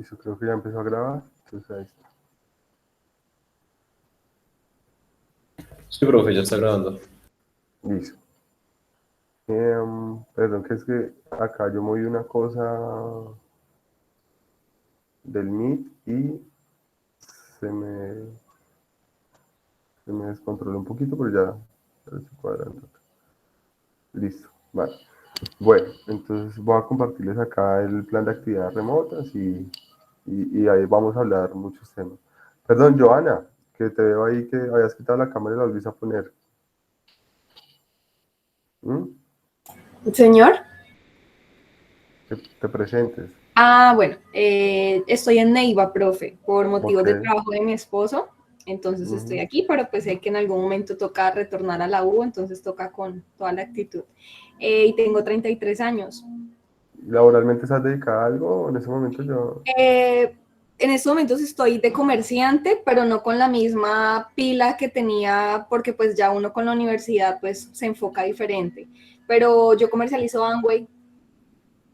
Listo, creo que ya empezó a grabar. Entonces ahí está. Sí, profe, ya está grabando. Listo. Perdón, que es que acá yo moví una cosa del Meet y se me, se me descontroló un poquito, pero ya lo estoy cuadrando. Listo, vale. Bueno, entonces voy a compartirles acá el plan de actividades remotas y ahí vamos a hablar muchos temas. Perdón, Joana, que te veo ahí que habías quitado la cámara y la volviste a poner. ¿Mm? Señor. Que te presentes. Bueno, estoy en Neiva, profe, por motivos Ok. de trabajo de mi esposo. Entonces estoy Ujú. aquí, pero pues sé que en algún momento toca retornar a la U, entonces toca con toda la actitud. Y tengo 33 años. ¿Laboralmente estás dedicada a algo? En ese momento yo... En estos momentos estoy de comerciante, pero no con la misma pila que tenía, porque pues ya uno con la universidad pues se enfoca diferente. Pero yo comercializo Amway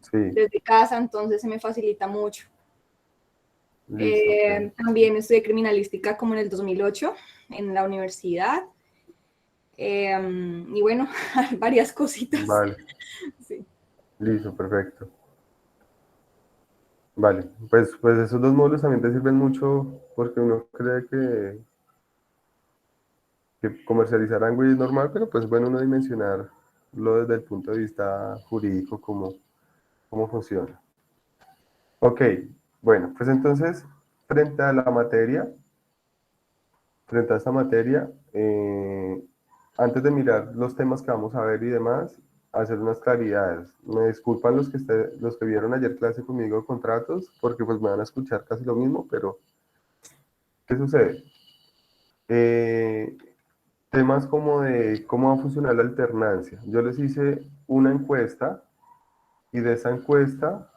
Sí, desde casa, entonces se me facilita mucho. listo, ok. También estudié criminalística como en el 2008 en la universidad. Y bueno, varias cositas. Vale, Sí. listo, perfecto. Vale, pues esos dos módulos también te sirven mucho porque uno cree que comercializar algo es normal, pero pues bueno, uno dimensionarlo desde el punto de vista jurídico, cómo funciona. Ok, bueno, pues entonces, frente a la materia, frente a esta materia, antes de mirar los temas que vamos a ver y demás, hacer unas claridades. Me disculpan los que vieron ayer clase conmigo de contratos, porque pues me van a escuchar casi lo mismo, pero ¿qué sucede? Eh, Temas como de cómo va a funcionar la alternancia. Yo les hice una encuesta y de esa encuesta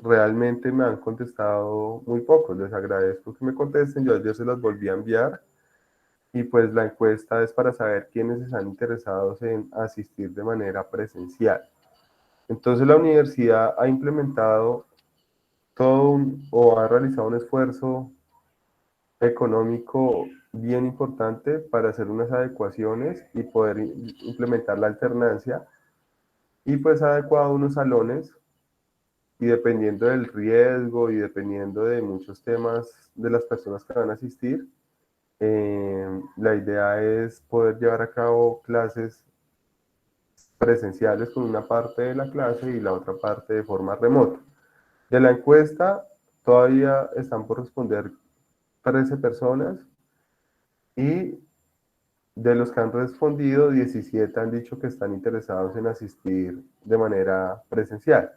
realmente me han contestado muy pocos. Les agradezco que me contesten. Yo ayer se las volví a enviar y pues la encuesta es para saber quiénes están interesados en asistir de manera presencial. Entonces la universidad ha implementado o ha realizado un esfuerzo económico bien importante para hacer unas adecuaciones y poder implementar la alternancia y pues ha adecuado unos salones y dependiendo del riesgo y dependiendo de muchos temas de las personas que van a asistir, la idea es poder llevar a cabo clases presenciales con una parte de la clase y la otra parte de forma remota. De la encuesta todavía están por responder 13 personas y de los que han respondido, 17 han dicho que están interesados en asistir de manera presencial.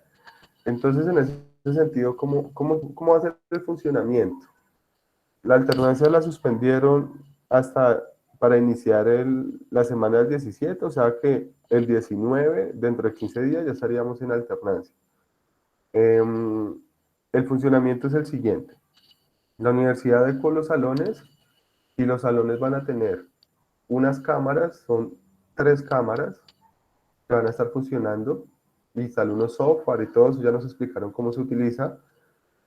Entonces, en ese sentido, ¿cómo va a ser el funcionamiento? La alternancia la suspendieron hasta para iniciar la semana del 17, o sea que el 19, dentro de 15 días, ya estaríamos en alternancia. El funcionamiento es el siguiente. La universidad adecuó los salones y los salones van a tener unas cámaras, son 3 cámaras que van a estar funcionando, y sale unos software y todo eso, ya nos explicaron cómo se utiliza.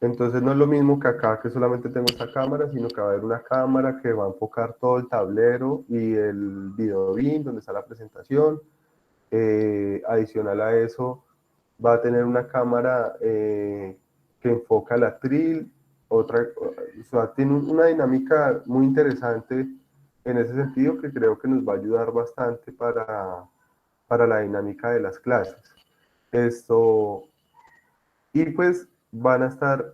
Entonces no es lo mismo que acá que solamente tengo esta cámara, sino que va a haber una cámara que va a enfocar todo el tablero y el video bin donde está la presentación. Adicional a eso, va a tener una cámara que enfoca la atril, o sea, tiene una dinámica muy interesante en ese sentido que creo que nos va a ayudar bastante para la dinámica de las clases. Esto, y pues van a estar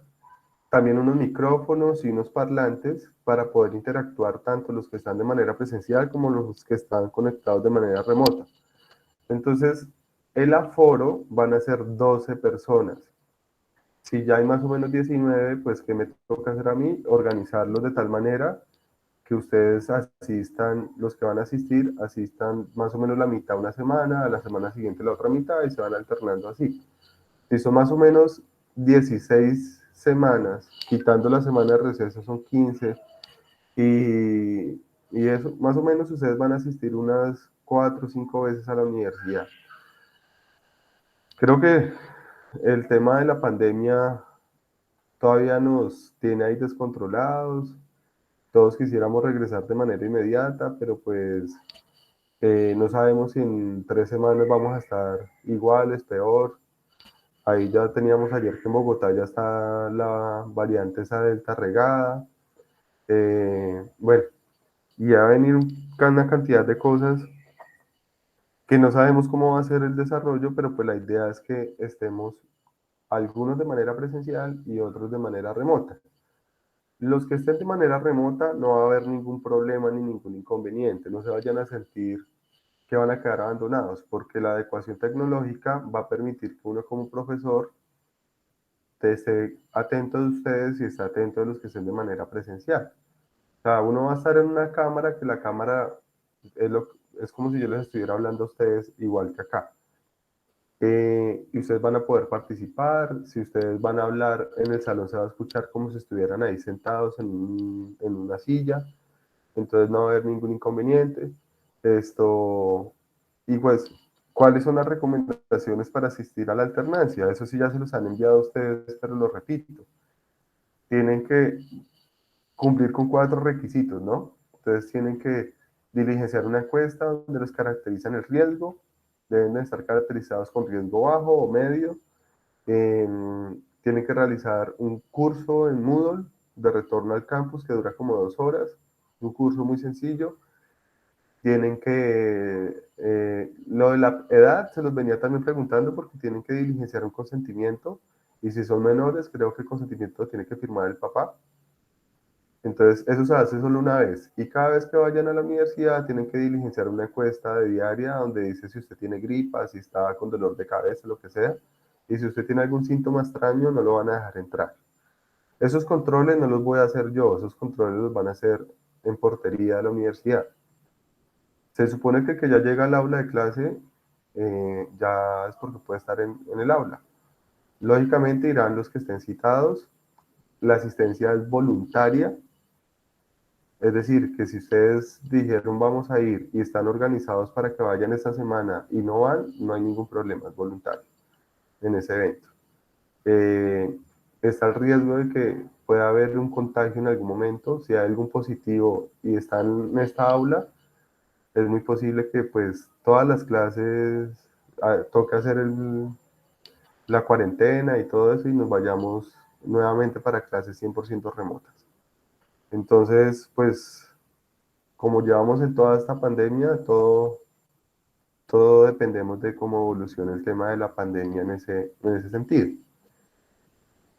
también unos micrófonos y unos parlantes para poder interactuar tanto los que están de manera presencial como los que están conectados de manera remota. Entonces, el aforo van a ser 12 personas. Si ya hay más o menos 19, pues ¿qué me toca hacer a mí? Organizarlos de tal manera que ustedes asistan, los que van a asistir, asistan más o menos la mitad una semana, a la semana siguiente la otra mitad y se van alternando así. Si son más o menos 16 semanas, quitando la semana de receso son 15, y, y eso, más o menos ustedes van a asistir unas 4 o 5 veces a la universidad. Creo que el tema de la pandemia todavía nos tiene ahí descontrolados. Todos quisiéramos regresar de manera inmediata, pero pues no sabemos si en 3 semanas vamos a estar iguales, peor. Ahí ya teníamos ayer que en Bogotá ya está la variante esa delta regada. Bueno, y va a venir una cantidad de cosas que no sabemos cómo va a ser el desarrollo, pero pues la idea es que estemos algunos de manera presencial y otros de manera remota. Los que estén de manera remota no va a haber ningún problema ni ningún inconveniente, no se vayan a sentir que van a quedar abandonados, porque la adecuación tecnológica va a permitir que uno como profesor esté atento de ustedes y esté atento de los que estén de manera presencial. O sea, uno va a estar en una cámara que la cámara es como si yo les estuviera hablando a ustedes igual que acá. Y ustedes van a poder participar, si ustedes van a hablar en el salón se va a escuchar como si estuvieran ahí sentados en una silla, entonces no va a haber ningún inconveniente. Esto, y pues, ¿cuáles son las recomendaciones para asistir a la alternancia? Eso sí ya se los han enviado a ustedes, pero lo repito. Tienen que cumplir con 4 requisitos, ¿no? Entonces tienen que diligenciar una encuesta donde les caracterizan el riesgo, deben de estar caracterizados con riesgo bajo o medio, tienen que realizar un curso en Moodle de retorno al campus que dura como 2 horas, un curso muy sencillo. Tienen que, lo de la edad se los venía también preguntando porque tienen que diligenciar un consentimiento y si son menores creo que el consentimiento lo tiene que firmar el papá. Entonces, eso se hace solo una vez. Y cada vez que vayan a la universidad, tienen que diligenciar una encuesta de diaria donde dice si usted tiene gripa, si está con dolor de cabeza, lo que sea. Y si usted tiene algún síntoma extraño, no lo van a dejar entrar. Esos controles no los voy a hacer yo, esos controles los van a hacer en portería de la universidad. Se supone que el que ya llega al aula de clase, ya es porque puede estar en el aula. Lógicamente irán los que estén citados. La asistencia es voluntaria. Es decir, que si ustedes dijeron vamos a ir y están organizados para que vayan esta semana y no van, no hay ningún problema, es voluntario en ese evento. Está el riesgo de que pueda haber un contagio en algún momento, si hay algún positivo y están en esta aula, es muy posible que pues todas las clases toque hacer la cuarentena y todo eso y nos vayamos nuevamente para clases 100% remotas. Entonces, pues como llevamos en toda esta pandemia, todo dependemos de cómo evolucione el tema de la pandemia en ese sentido.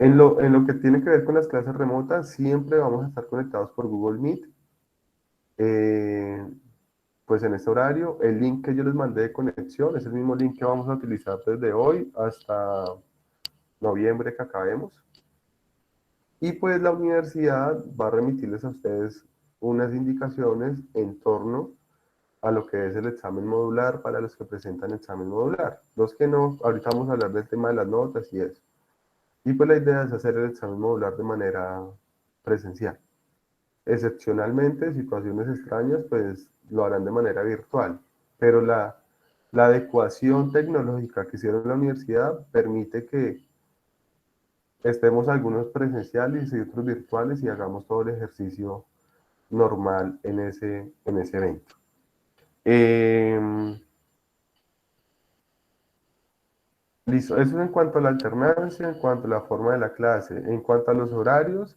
En lo que tiene que ver con las clases remotas, siempre vamos a estar conectados por Google Meet. Eh, pues en este horario, el link que yo les mandé de conexión es el mismo link que vamos a utilizar desde hoy hasta noviembre que acabemos. Y pues la universidad va a remitirles a ustedes unas indicaciones en torno a lo que es el examen modular para los que presentan examen modular. Los que no, ahorita vamos a hablar del tema de las notas y eso. Y pues la idea es hacer el examen modular de manera presencial. Excepcionalmente, situaciones extrañas, pues lo harán de manera virtual. Pero la adecuación tecnológica que hicieron en la universidad permite que estemos algunos presenciales y otros virtuales y hagamos todo el ejercicio normal en ese evento. Listo, eso es en cuanto a la alternancia, en cuanto a la forma de la clase. En cuanto a los horarios,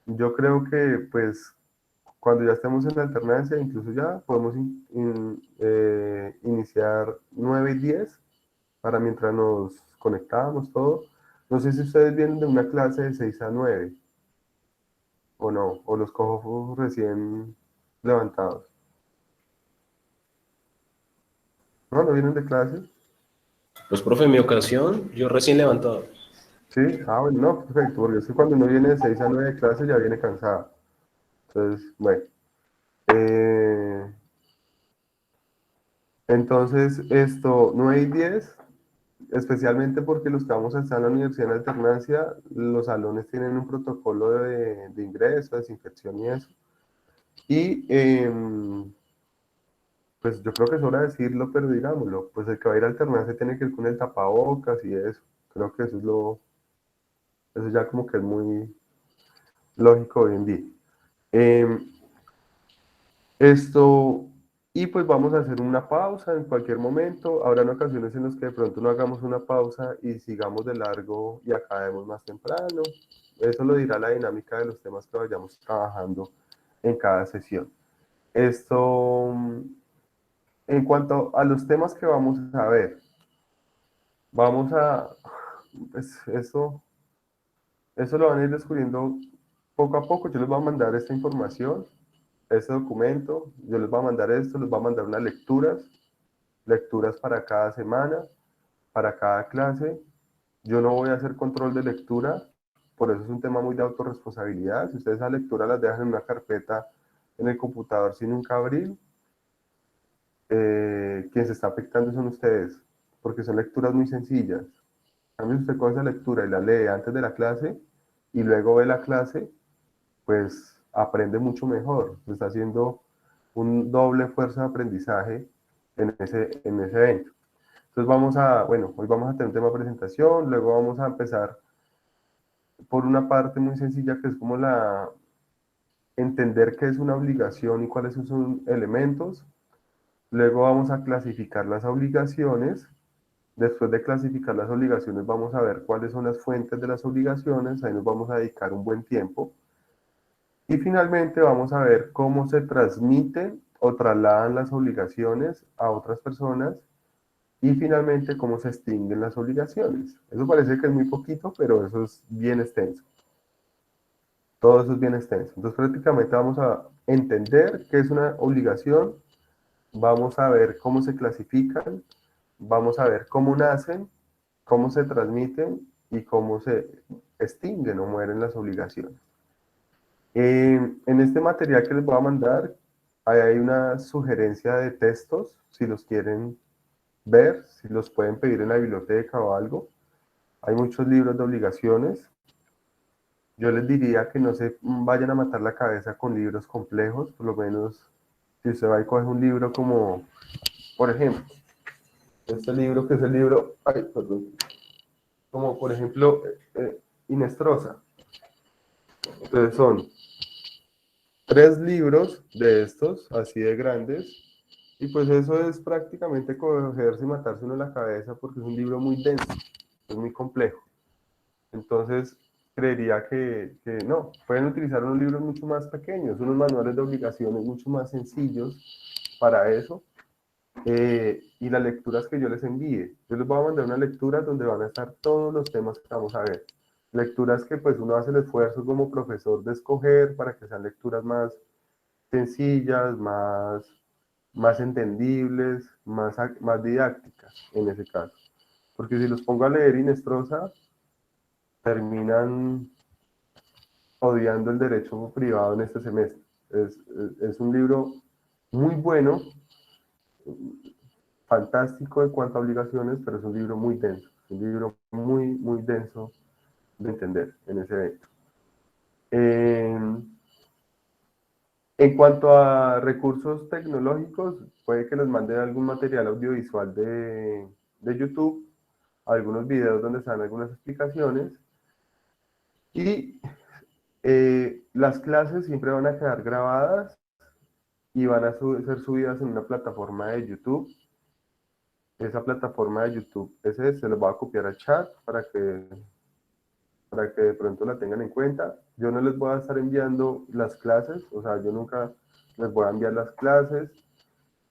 yo creo que pues cuando ya estemos en la alternancia, incluso ya podemos iniciar 9 y 10 para mientras nos conectábamos todo. No sé si ustedes vienen de una clase de 6 a 9 o no, o los cojo recién levantados. ¿No? ¿No vienen de clase? Pues, profe, en mi ocasión, yo recién levantado. Sí, bueno, no, perfecto, porque es que cuando uno viene de 6 a 9 de clase ya viene cansado. Entonces, bueno. Eh, entonces, esto, 9 y 10, especialmente porque los que vamos a estar en la universidad en alternancia, los salones tienen un protocolo de ingreso, desinfección y eso. Y pues yo creo que es hora de decirlo, pero digámoslo, pues el que va a ir a alternancia tiene que ir con el tapabocas y eso. Creo que eso Eso ya como que es muy lógico hoy en día. Eh, Esto, y pues vamos a hacer una pausa en cualquier momento. Habrán ocasiones en las que de pronto no hagamos una pausa y sigamos de largo y acabemos más temprano. Eso lo dirá la dinámica de los temas que vayamos trabajando en cada sesión. Esto, en cuanto a los temas que vamos a ver, vamos a, pues eso lo van a ir descubriendo poco a poco. Yo les voy a mandar esta información, este documento, yo les voy a mandar esto, les voy a mandar unas lecturas para cada semana, para cada clase. Yo no voy a hacer control de lectura, por eso es un tema muy de autorresponsabilidad. Si ustedes esa lectura las dejan en una carpeta en el computador sin un cabril, quien se está afectando son ustedes, porque son lecturas muy sencillas. A mí usted coge esa lectura y la lee antes de la clase y luego ve la clase, pues aprende mucho mejor. Está haciendo un doble esfuerzo de aprendizaje en ese evento. Entonces bueno, hoy vamos a tener un tema de presentación, luego vamos a empezar por una parte muy sencilla que es como entender qué es una obligación y cuáles son sus elementos. Luego vamos a clasificar las obligaciones. Después de clasificar las obligaciones vamos a ver cuáles son las fuentes de las obligaciones, ahí nos vamos a dedicar un buen tiempo. Y finalmente vamos a ver cómo se transmiten o trasladan las obligaciones a otras personas. Y finalmente, cómo se extinguen las obligaciones. Eso parece que es muy poquito, pero eso es bien extenso. Todo eso es bien extenso. Entonces, prácticamente vamos a entender qué es una obligación, vamos a ver cómo se clasifican, vamos a ver cómo nacen, cómo se transmiten y cómo se extinguen o mueren las obligaciones. En este material que les voy a mandar, hay una sugerencia de textos, si los quieren ver, si los pueden pedir en la biblioteca o algo. Hay muchos libros de obligaciones. Yo les diría que no se vayan a matar la cabeza con libros complejos, por lo menos si usted va y coge un libro como, por ejemplo, este libro que es el libro, ay, perdón, como por ejemplo, Inestrosa. Entonces son 3 libros de estos, así de grandes, y pues eso es prácticamente cogerse y matarse uno la cabeza porque es un libro muy denso, es muy complejo. Entonces, creería que no, pueden utilizar unos libros mucho más pequeños, unos manuales de obligaciones mucho más sencillos para eso, y las lecturas que yo les envíe. Yo les voy a mandar unas lecturas donde van a estar todos los temas que vamos a ver. Lecturas que pues uno hace el esfuerzo como profesor de escoger para que sean lecturas más sencillas, más entendibles, más didácticas en ese caso. Porque si los pongo a leer Inestrosa, terminan odiando el derecho privado en este semestre. Es un libro muy bueno, fantástico en cuanto a obligaciones, pero es un libro muy denso, un libro muy, muy denso de entender en ese evento. En cuanto a recursos tecnológicos, puede que les mande algún material audiovisual de YouTube, algunos videos donde están algunas explicaciones, y las clases siempre van a quedar grabadas y van a ser subidas en una plataforma de YouTube. Esa plataforma de YouTube, se los voy a copiar al chat para que de pronto la tengan en cuenta. Yo no les voy a estar enviando las clases, o sea, yo nunca les voy a enviar las clases,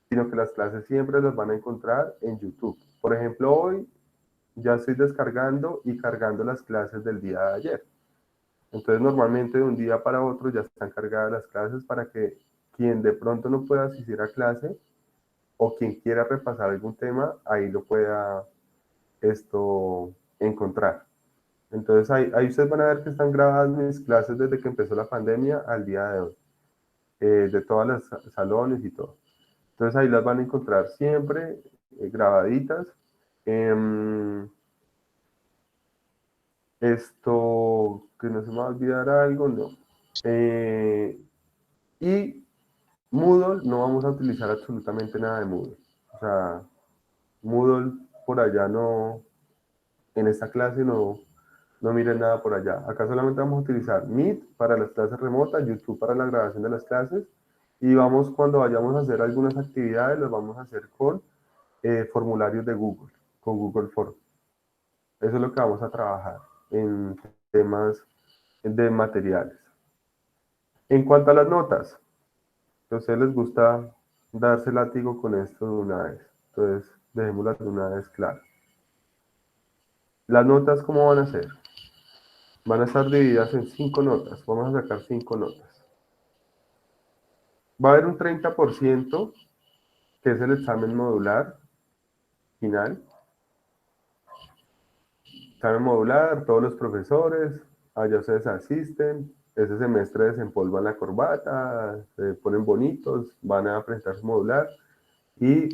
sino que las clases siempre las van a encontrar en YouTube. Por ejemplo, hoy ya estoy descargando y cargando las clases del día de ayer. Entonces, normalmente de un día para otro ya están cargadas las clases para que quien de pronto no pueda asistir a clase o quien quiera repasar algún tema, ahí lo pueda encontrar. Entonces, ahí ustedes van a ver que están grabadas mis clases desde que empezó la pandemia al día de hoy, de todas las salones y todo. Entonces, ahí las van a encontrar siempre grabaditas. Que no se me va a olvidar algo, no. Y Moodle, no vamos a utilizar absolutamente nada de Moodle. O sea, Moodle por allá no, en esta clase no, No miren nada por allá. Acá solamente vamos a utilizar Meet para las clases remotas, YouTube para la grabación de las clases, y vamos, cuando vayamos a hacer algunas actividades, las vamos a hacer con formularios de Google, con Google Forms. Eso es lo que vamos a trabajar en temas de materiales. En cuanto a las notas, a ustedes les gusta darse látigo con esto de una vez. Entonces, dejémoslas de una vez claras. Las notas, ¿cómo van a ser? Van a estar divididas en 5 notas. Vamos a sacar 5 notas. Va a haber un 30%, que es el examen modular final. Examen modular, todos los profesores, allá ustedes asisten. Ese semestre desempolvan la corbata, se ponen bonitos, van a presentar su modular y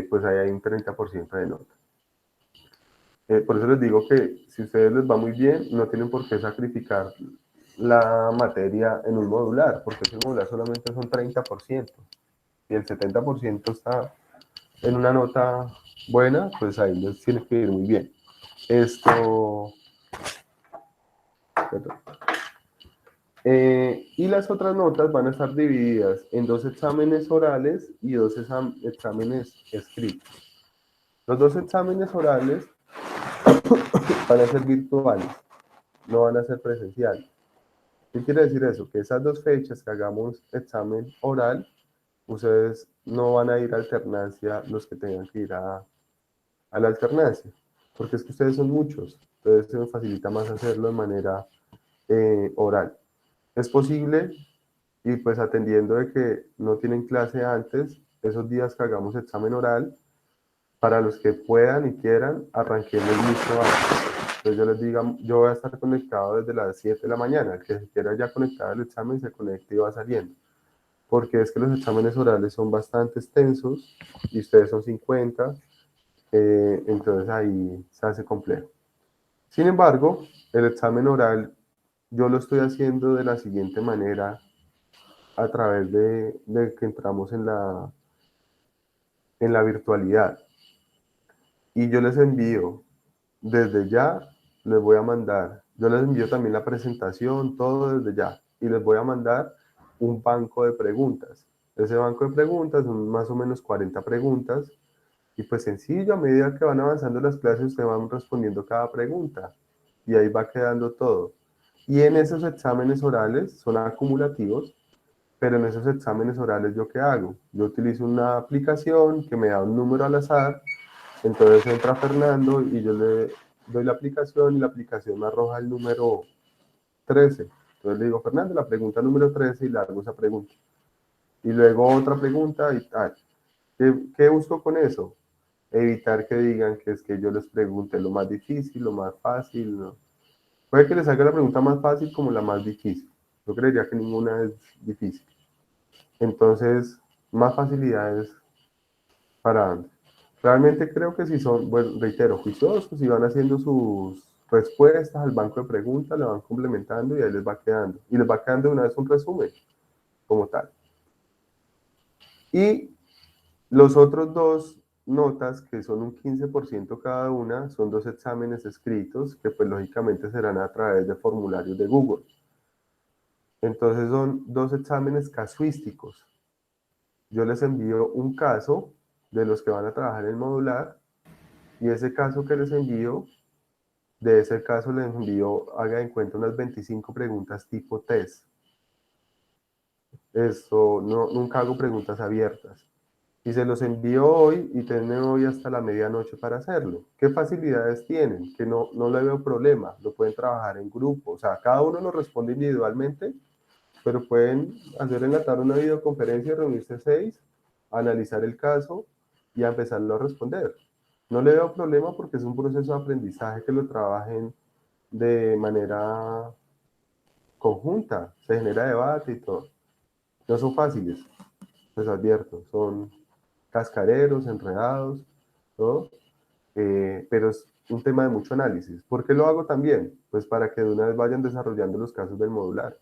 pues ahí hay un 30% de nota. Por eso les digo que si a ustedes les va muy bien, no tienen por qué sacrificar la materia en un modular, porque ese modular solamente son 30%. Y el 70% está en una nota buena, pues ahí les tiene que ir muy bien. Esto... y las otras notas van a estar divididas en 2 exámenes orales y 2 exámenes escritos. Los 2 exámenes orales van a ser virtuales, no van a ser presenciales. ¿Qué quiere decir eso? Que esas 2 fechas que hagamos examen oral, ustedes no van a ir a alternancia los que tengan que ir a la alternancia, porque es que ustedes son muchos, entonces se me facilita más hacerlo de manera oral. Es posible, y pues atendiendo de que no tienen clase antes, esos días que hagamos examen oral, para los que puedan y quieran, arranquemos mucho antes. Entonces yo les diga, yo voy a estar conectado desde las 7 de la mañana, el que se quiera ya conectar al examen se conecta y va saliendo. Porque es que los exámenes orales son bastante extensos y ustedes son 50, entonces ahí se hace complejo. Sin embargo, el examen oral yo lo estoy haciendo de la siguiente manera a través de que entramos en la virtualidad. Y yo les envío, desde ya, les voy a mandar, yo les envío también la presentación, todo desde ya, y les voy a mandar un banco de preguntas. Ese banco de preguntas son más o menos 40 preguntas, y pues sencillo, a medida que van avanzando las clases, ustedes van respondiendo cada pregunta, y ahí va quedando todo. Y en esos exámenes orales son acumulativos, pero en esos exámenes orales, ¿yo qué hago? Yo utilizo una aplicación que me da un número al azar, entonces entra Fernando y yo le doy la aplicación y la aplicación me arroja el número 13. Entonces le digo, Fernando, la pregunta número 13 y le hago esa pregunta. Y luego otra pregunta y tal. ¿Qué busco con eso? Evitar que digan que es que yo les pregunte lo más difícil, lo más fácil, ¿no? Puede que les haga la pregunta más fácil como la más difícil. Yo creería que ninguna es difícil. Entonces, más facilidades para antes. Realmente creo que si son, bueno, reitero, juiciosos, si van haciendo sus respuestas al banco de preguntas, le van complementando y ahí les va quedando. Y les va quedando de una vez un resumen, como tal. Y los otros 2 notas, que son un 15% cada una, son 2 exámenes escritos, que pues lógicamente serán a través de formularios de Google. Entonces son 2 exámenes casuísticos. Yo les envío un caso de los que van a trabajar en modular, y ese caso que les envío, de ese caso les envío, haga en cuenta unas 25 preguntas tipo test. Eso, no, nunca hago preguntas abiertas. Y se los envío hoy y tienen hoy hasta la medianoche para hacerlo. ¿Qué facilidades tienen? Que no le veo problema, lo pueden trabajar en grupo. O sea, cada uno lo responde individualmente, pero pueden hacer en la tarde una videoconferencia, reunirse 6, analizar el caso y a empezarlo a responder. No le veo problema porque es un proceso de aprendizaje que lo trabajen de manera conjunta, se genera debate y todo. No son fáciles, les advierto, son cascareros, enredados, todo, pero es un tema de mucho análisis. ¿Por qué lo hago también? Pues para que de una vez vayan desarrollando los casos del modular.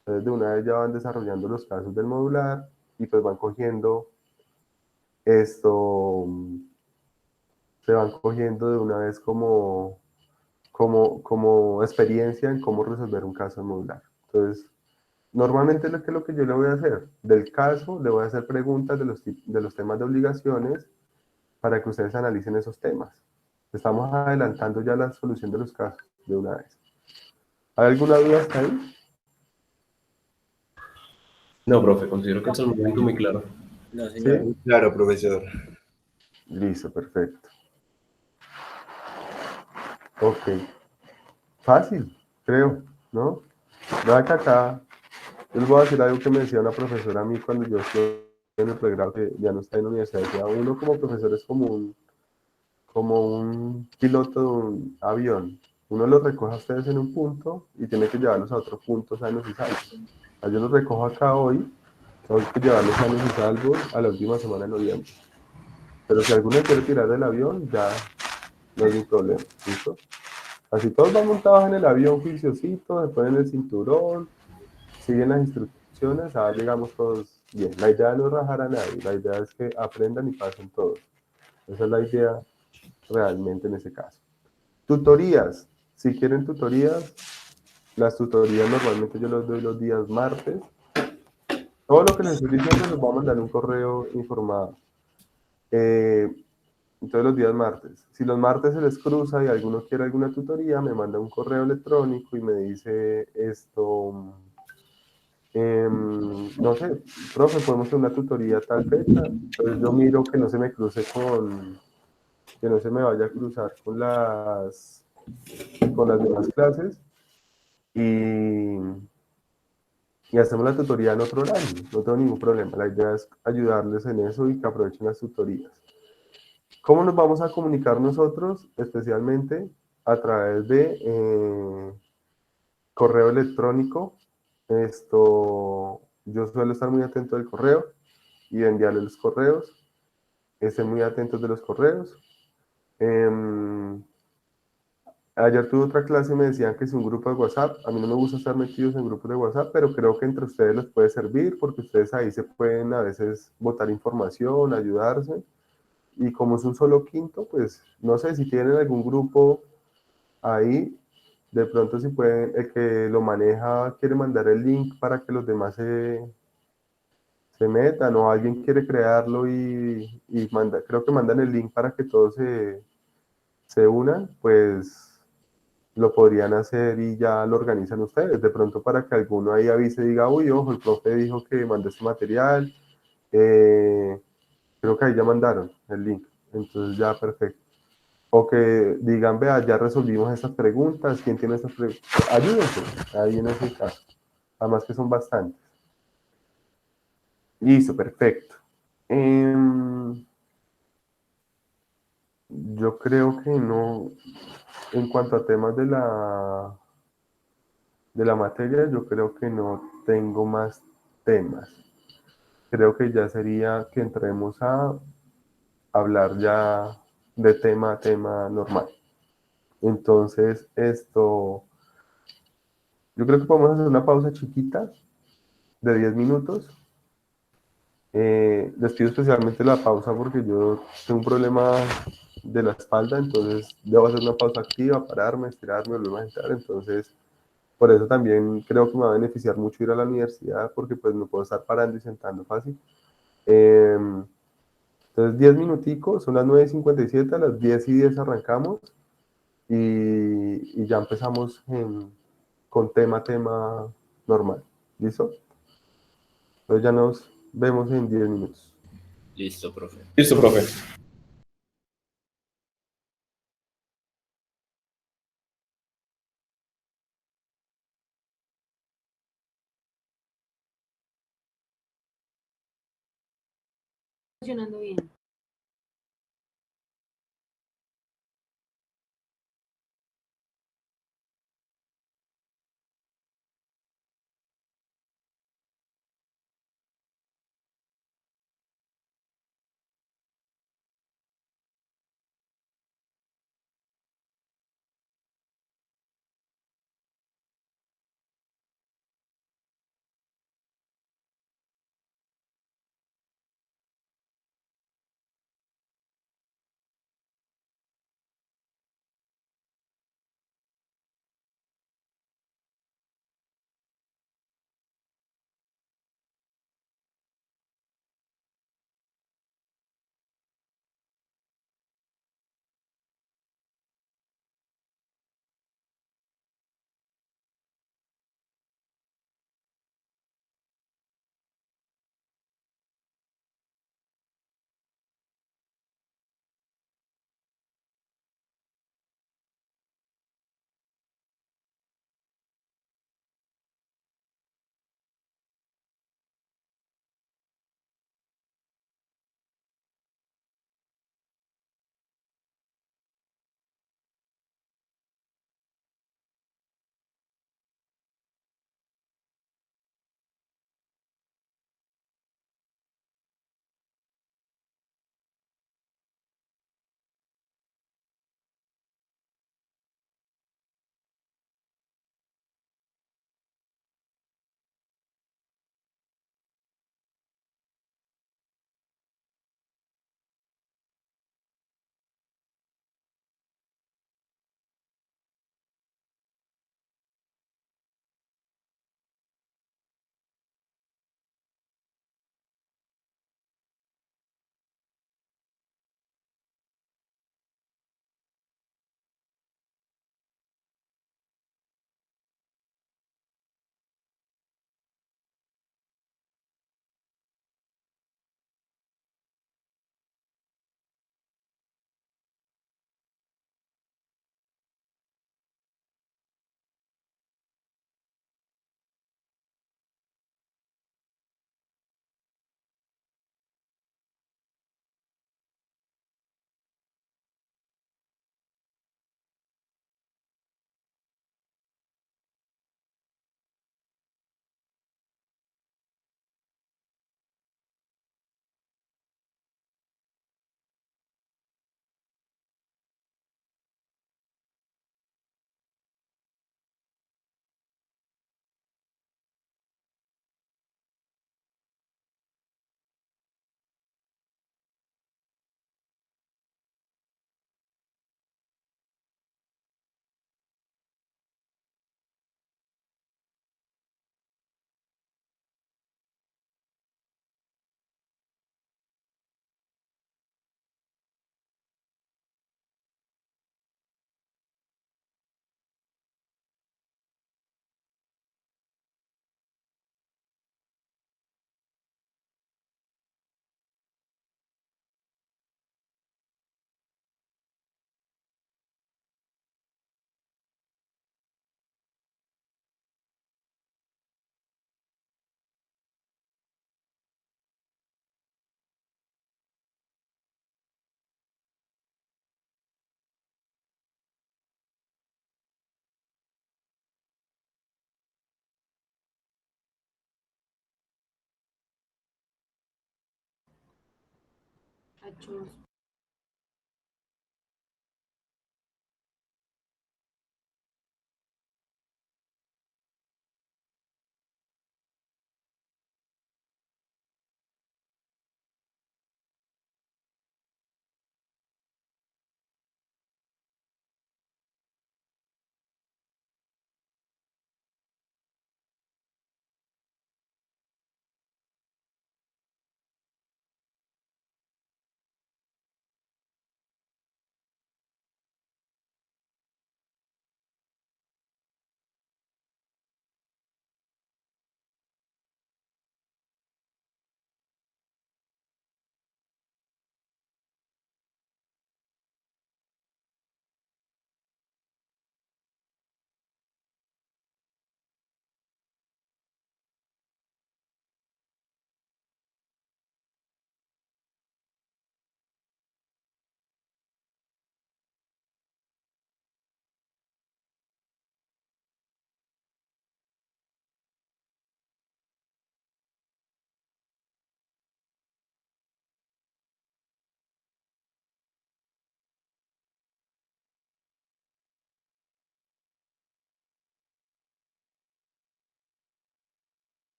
Entonces de una vez ya van desarrollando los casos del modular y pues van cogiendo esto, se van cogiendo de una vez como como experiencia en cómo resolver un caso modular. Entonces, normalmente lo que yo le voy a hacer, del caso, le voy a hacer preguntas de los temas de obligaciones para que ustedes analicen esos temas. Estamos adelantando ya la solución de los casos de una vez. ¿Hay alguna duda hasta ahí? No, profe, considero que hasta el momento muy claro. No, señor. ¿Sí? Claro, profesor. Listo, perfecto. Ok. Fácil, creo, ¿no? Vea que acá, yo les voy a decir algo que me decía una profesora a mí cuando yo estuve en el pregrado, que ya no está en la universidad. Decía, uno como profesor es como un piloto de un avión. Uno los recoge a ustedes en un punto y tiene que llevarlos a otro punto sanos y salvos. Yo los recojo acá hoy, tengo que llevarlos sanos y salvos a la última semana de noviembre. Pero si alguno quiere tirar del avión, ya no es mi problema, ¿listo? Así todos van montados en el avión juiciosito, se ponen el cinturón, siguen las instrucciones, llegamos todos bien. La idea no es rajar a nadie, la idea es que aprendan y pasen todos. Esa es la idea realmente en ese caso. Tutorías. Si quieren tutorías, las tutorías normalmente yo las doy los días martes. Todo lo que les estoy diciendo les voy a mandar un correo informado. Entonces los días martes. Si los martes se les cruza y alguno quiere alguna tutoría, me manda un correo electrónico y me dice esto, no sé, profe, podemos hacer una tutoría a tal fecha. Entonces yo miro que no se me cruce que no se me vaya a cruzar con las demás clases y, y hacemos la tutoría en otro horario, no tengo ningún problema. La idea es ayudarles en eso y que aprovechen las tutorías. ¿Cómo nos vamos a comunicar nosotros? Especialmente a través de correo electrónico. Yo suelo estar muy atento del correo y de enviarles los correos. Estén muy atentos de los correos. Ayer tuve otra clase y me decían que es un grupo de WhatsApp. A mí no me gusta estar metidos en grupos de WhatsApp, pero creo que entre ustedes les puede servir porque ustedes ahí se pueden a veces botar información, ayudarse. Y como es un solo quinto, pues no sé si tienen algún grupo ahí, de pronto si pueden, el que lo maneja quiere mandar el link para que los demás se metan o alguien quiere crearlo y manda, creo que mandan el link para que todos se unan, pues lo podrían hacer y ya lo organizan ustedes. De pronto para que alguno ahí avise y diga, uy, ojo, el profe dijo que mandó este material. Creo que ahí ya mandaron el link. Entonces ya perfecto. O que digan, vea, ya resolvimos estas preguntas. ¿Quién tiene estas preguntas? Ayúdense ahí en ese caso. Además que son bastantes. Listo, perfecto. Yo creo que no, en cuanto a temas de la materia, yo creo que no tengo más temas. Creo que ya sería que entremos a hablar ya de tema a tema normal. Entonces, yo creo que podemos hacer una pausa chiquita de 10 minutos. Les pido especialmente la pausa porque yo tengo un problema de la espalda, entonces debo hacer una pausa activa, pararme, estirarme, volver a entrar. Entonces, por eso también creo que me va a beneficiar mucho ir a la universidad porque pues me puedo estar parando y sentando fácil. Entonces, 10 minuticos, son las 9:57, a las 10:10 arrancamos y ya empezamos con tema normal. ¿Listo? Entonces ya nos vemos en 10 minutos. Listo, profe. Listo, profe. Funcionando bien.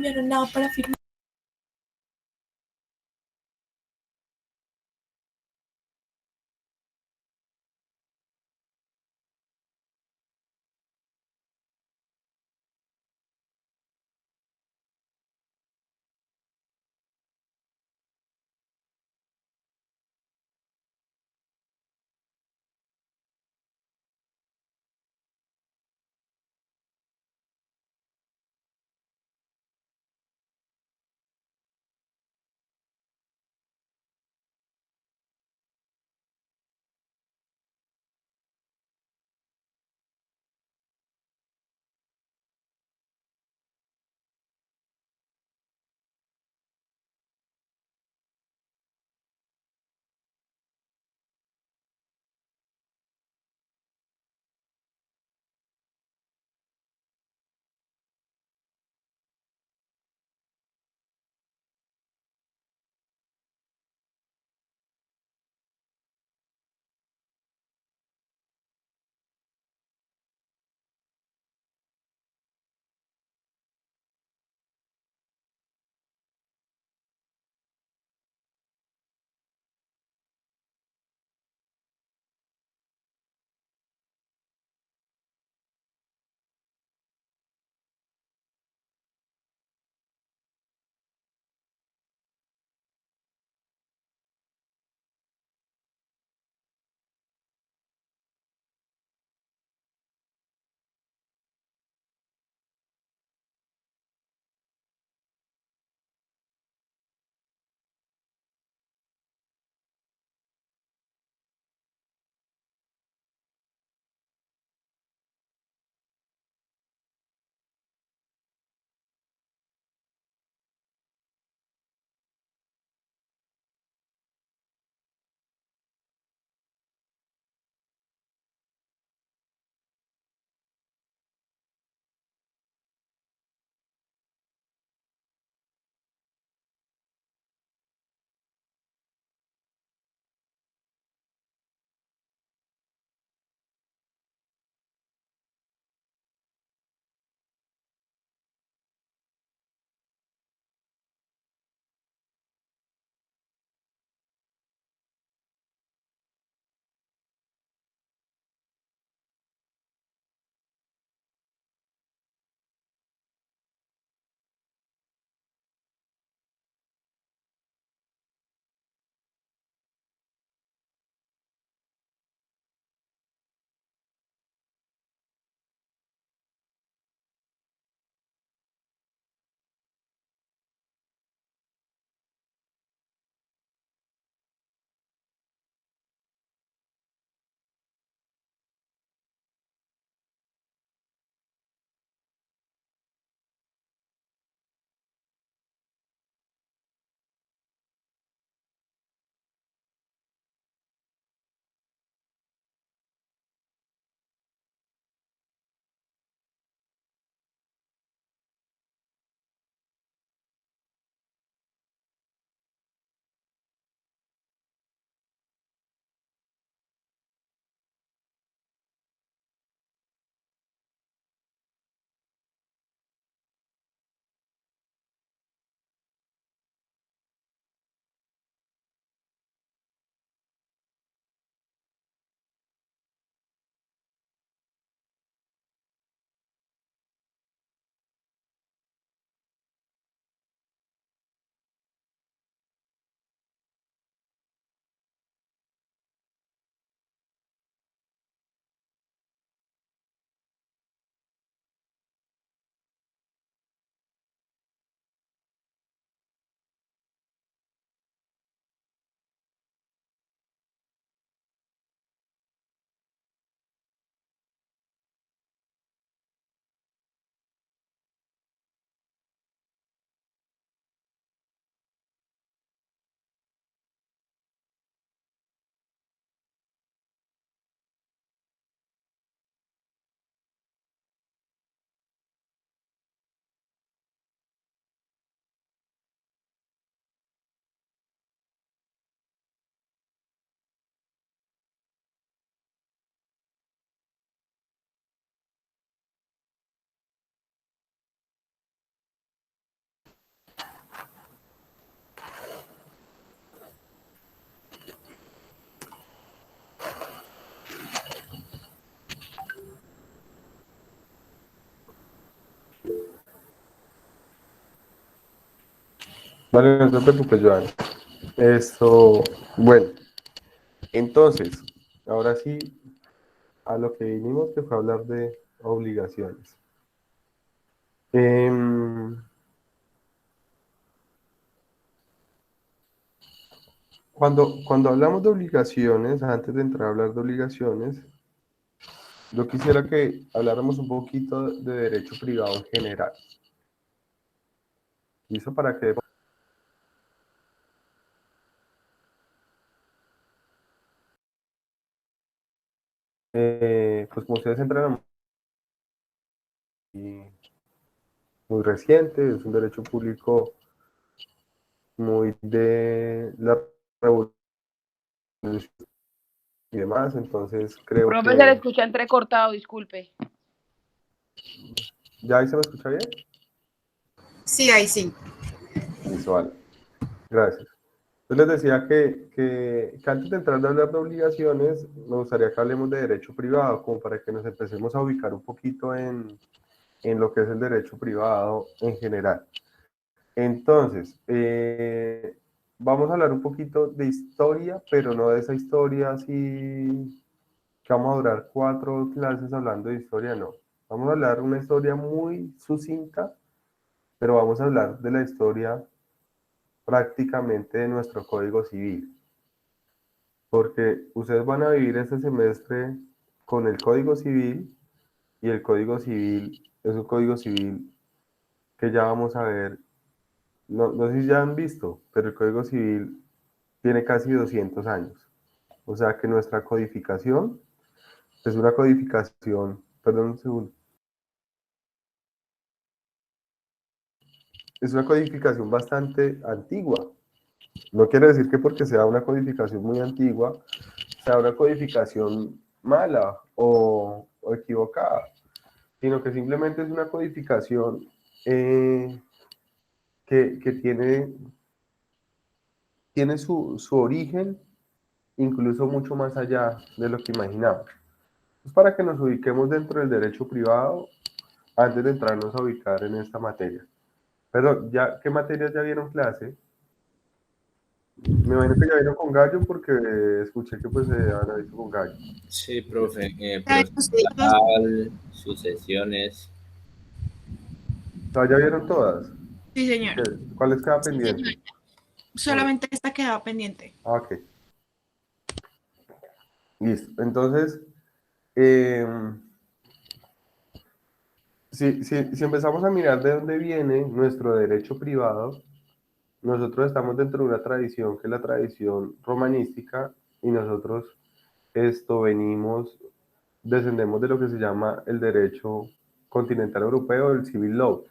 enviaron nada para firmar. Vale, no te preocupes, Joan. Esto, bueno, entonces, ahora sí, a lo que vinimos, que fue hablar de obligaciones. Em, cuando hablamos de obligaciones, antes de entrar a hablar de obligaciones, yo quisiera que habláramos un poquito de derecho privado en general. ¿Y eso para qué? Pues como ustedes entran muy, muy reciente, es un derecho público muy de la revolución y demás, entonces creo Profe, se le que... escucha entrecortado, disculpe. ¿Ya ahí se me escucha bien? Sí, ahí sí. Listo, vale. Gracias. Yo les decía que antes de entrar a hablar de obligaciones, me gustaría que hablemos de derecho privado, como para que nos empecemos a ubicar un poquito en lo que es el derecho privado en general. Entonces, vamos a hablar un poquito de historia, pero no de esa historia así que vamos a durar 4 clases hablando de historia, no. Vamos a hablar una historia muy sucinta, pero vamos a hablar de la historia prácticamente de nuestro Código Civil, porque ustedes van a vivir este semestre con el Código Civil y el Código Civil es un Código Civil que ya vamos a ver, no sé si ya han visto, pero el Código Civil tiene casi 200 años. O sea que nuestra codificación es una codificación, perdón un segundo, es una codificación bastante antigua. No quiere decir que porque sea una codificación muy antigua, sea una codificación mala o equivocada, sino que simplemente es una codificación que tiene su origen incluso mucho más allá de lo que imaginamos. Es para que nos ubiquemos dentro del derecho privado antes de entrarnos a ubicar en esta materia. Pero, ya, ¿qué materias ya vieron clase? Me imagino que ya vieron con Gallo porque escuché que pues se han visto con Gallo. Sí, profe. Ay, nosotros, Procesal, sucesiones. O sea, ya vieron todas. sí, señor. ¿Cuál les queda Sí, señor. pendiente? Solamente esta quedaba pendiente. Ok, listo. Entonces, eh, si empezamos a mirar de dónde viene nuestro derecho privado, nosotros estamos dentro de una tradición que es la tradición romanística y nosotros descendemos de lo que se llama el derecho continental europeo, el civil law,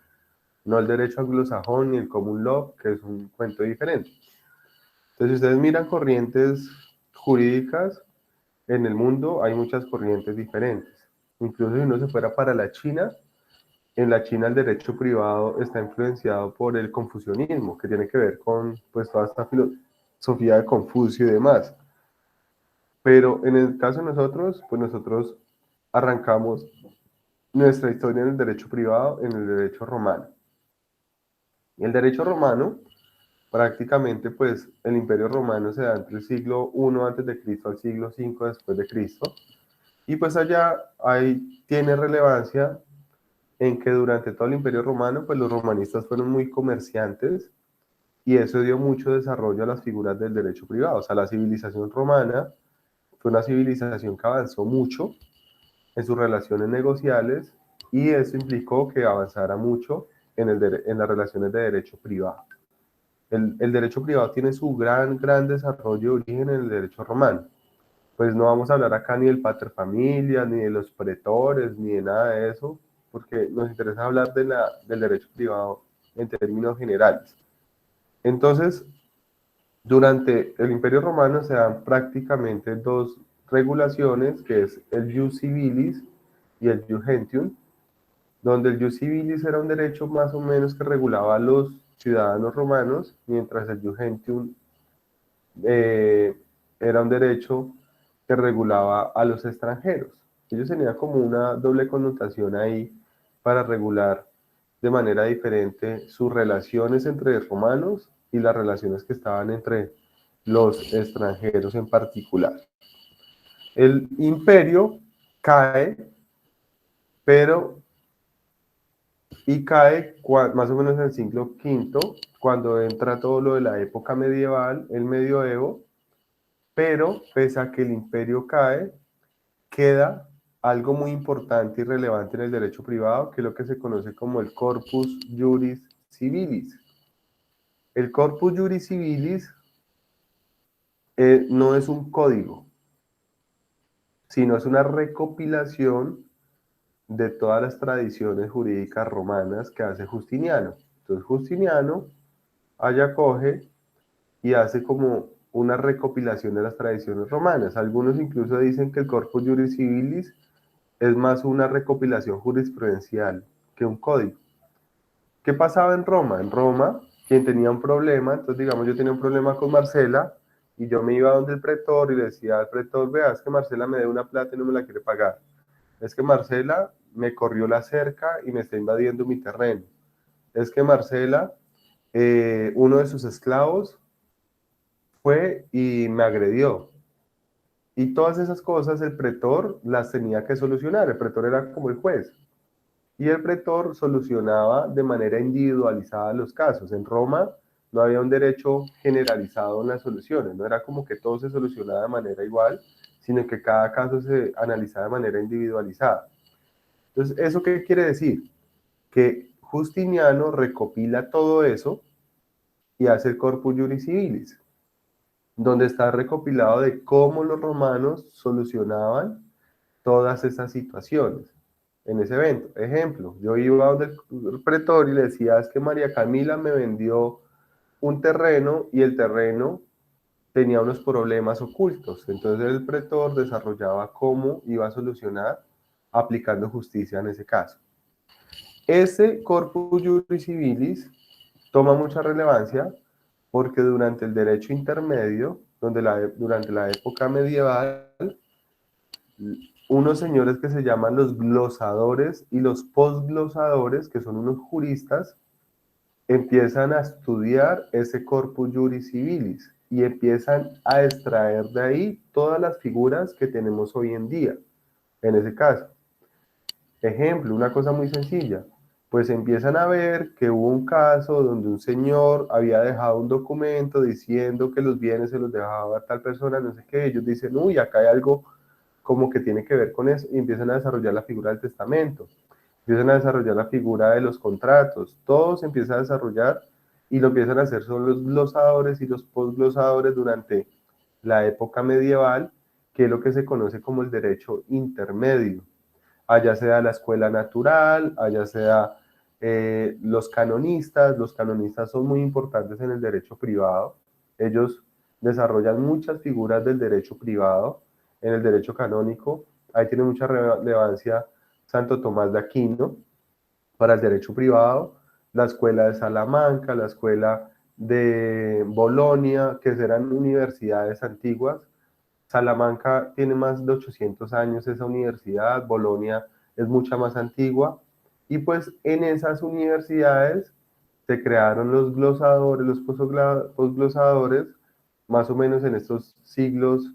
no el derecho anglosajón ni el common law, que es un cuento diferente. Entonces, si ustedes miran corrientes jurídicas en el mundo, hay muchas corrientes diferentes. Incluso si uno se fuera para la China, en la China el derecho privado está influenciado por el confucianismo, que tiene que ver con pues toda esta filosofía de Confucio y demás. Pero en el caso de nosotros, pues nosotros arrancamos nuestra historia en el derecho privado, en el derecho romano. El derecho romano, prácticamente, pues el imperio romano se da entre el siglo I antes de Cristo al siglo V después de Cristo. Y pues allá ahí tiene relevancia en que durante todo el imperio romano, pues los romanistas fueron muy comerciantes y eso dio mucho desarrollo a las figuras del derecho privado. O sea, la civilización romana fue una civilización que avanzó mucho en sus relaciones negociales y eso implicó que avanzara mucho en las relaciones de derecho privado. El derecho privado tiene su gran desarrollo de origen en el derecho romano. Pues no vamos a hablar acá ni del paterfamilias, ni de los pretores, ni de nada de eso, porque nos interesa hablar del derecho privado en términos generales. Entonces, durante el Imperio Romano se dan prácticamente dos regulaciones, que es el Jus Civilis y el Jus Gentium, donde el Jus Civilis era un derecho más o menos que regulaba a los ciudadanos romanos, mientras el Jus Gentium eh, era un derecho que regulaba a los extranjeros. Ellos tenían como una doble connotación ahí para regular de manera diferente sus relaciones entre romanos y las relaciones que estaban entre los extranjeros en particular. El imperio cae, pero cae más o menos en el siglo V, cuando entra todo lo de la época medieval, el medioevo, pero pese a que el imperio cae, queda algo muy importante y relevante en el derecho privado, que es lo que se conoce como el Corpus Juris Civilis. El Corpus Juris Civilis no es un código, sino es una recopilación de todas las tradiciones jurídicas romanas que hace Justiniano. Entonces Justiniano allá coge y hace como una recopilación de las tradiciones romanas. Algunos incluso dicen que el Corpus Juris Civilis es más una recopilación jurisprudencial que un código. ¿Qué pasaba en Roma? En Roma, quien tenía un problema, entonces digamos yo tenía un problema con Marcela y yo me iba donde el pretor y le decía al pretor, vea, es que Marcela me debe una plata y no me la quiere pagar. Es que Marcela me corrió la cerca y me está invadiendo mi terreno. Es que Marcela, uno de sus esclavos, fue y me agredió. Y todas esas cosas el pretor las tenía que solucionar. El pretor era como el juez. Y el pretor solucionaba de manera individualizada los casos. En Roma no había un derecho generalizado en las soluciones. No era como que todo se solucionaba de manera igual, sino que cada caso se analizaba de manera individualizada. Entonces, ¿eso qué quiere decir? Que Justiniano recopila todo eso y hace el Corpus Juris Civilis, donde está recopilado de cómo los romanos solucionaban todas esas situaciones en ese evento. Ejemplo, yo iba donde el pretor y le decía, es que María Camila me vendió un terreno y el terreno tenía unos problemas ocultos. Entonces el pretor desarrollaba cómo iba a solucionar aplicando justicia en ese caso. Ese Corpus Juris Civilis toma mucha relevancia porque durante el derecho intermedio, durante la época medieval, unos señores que se llaman los glosadores y los posglosadores, que son unos juristas, empiezan a estudiar ese Corpus Juris Civilis y empiezan a extraer de ahí todas las figuras que tenemos hoy en día, en ese caso. Ejemplo, una cosa muy sencilla, pues empiezan a ver que hubo un caso donde un señor había dejado un documento diciendo que los bienes se los dejaba a tal persona, no sé qué, ellos dicen, uy, acá hay algo como que tiene que ver con eso, y empiezan a desarrollar la figura del testamento, empiezan a desarrollar la figura de los contratos, todo se empieza a desarrollar y lo empiezan a hacer son los glosadores y los posglosadores durante la época medieval, que es lo que se conoce como el derecho intermedio. Allá sea la escuela natural, allá sea los canonistas son muy importantes en el derecho privado, ellos desarrollan muchas figuras del derecho privado, en el derecho canónico, ahí tiene mucha relevancia Santo Tomás de Aquino para el derecho privado, la escuela de Salamanca, la escuela de Bolonia, que eran universidades antiguas. Salamanca tiene más de 800 años esa universidad, Bolonia es mucha más antigua, y pues en esas universidades se crearon los glosadores, los posglosadores, más o menos en estos siglos,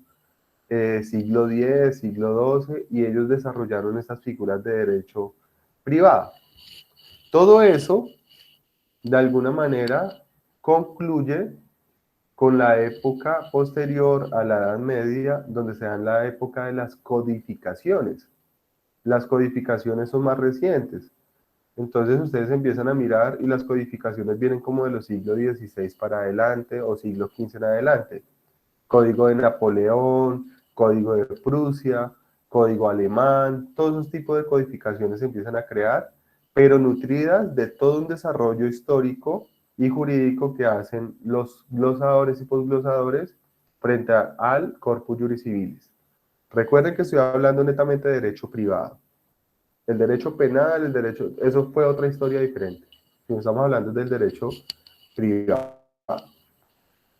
siglo X, siglo XII, y ellos desarrollaron estas figuras de derecho privado. Todo eso, de alguna manera, concluye con la época posterior a la Edad Media, donde se da la época de las codificaciones. Las codificaciones son más recientes. Entonces ustedes empiezan a mirar y las codificaciones vienen como de los siglos XVI para adelante o siglo XV en adelante. Código de Napoleón, Código de Prusia, Código alemán, todos esos tipos de codificaciones se empiezan a crear, pero nutridas de todo un desarrollo histórico y jurídico que hacen los glosadores y posglosadores frente al Corpus Juris Civilis. Recuerden que estoy hablando netamente de derecho privado. El derecho penal, el derecho, eso fue otra historia diferente. Estamos hablando del derecho privado.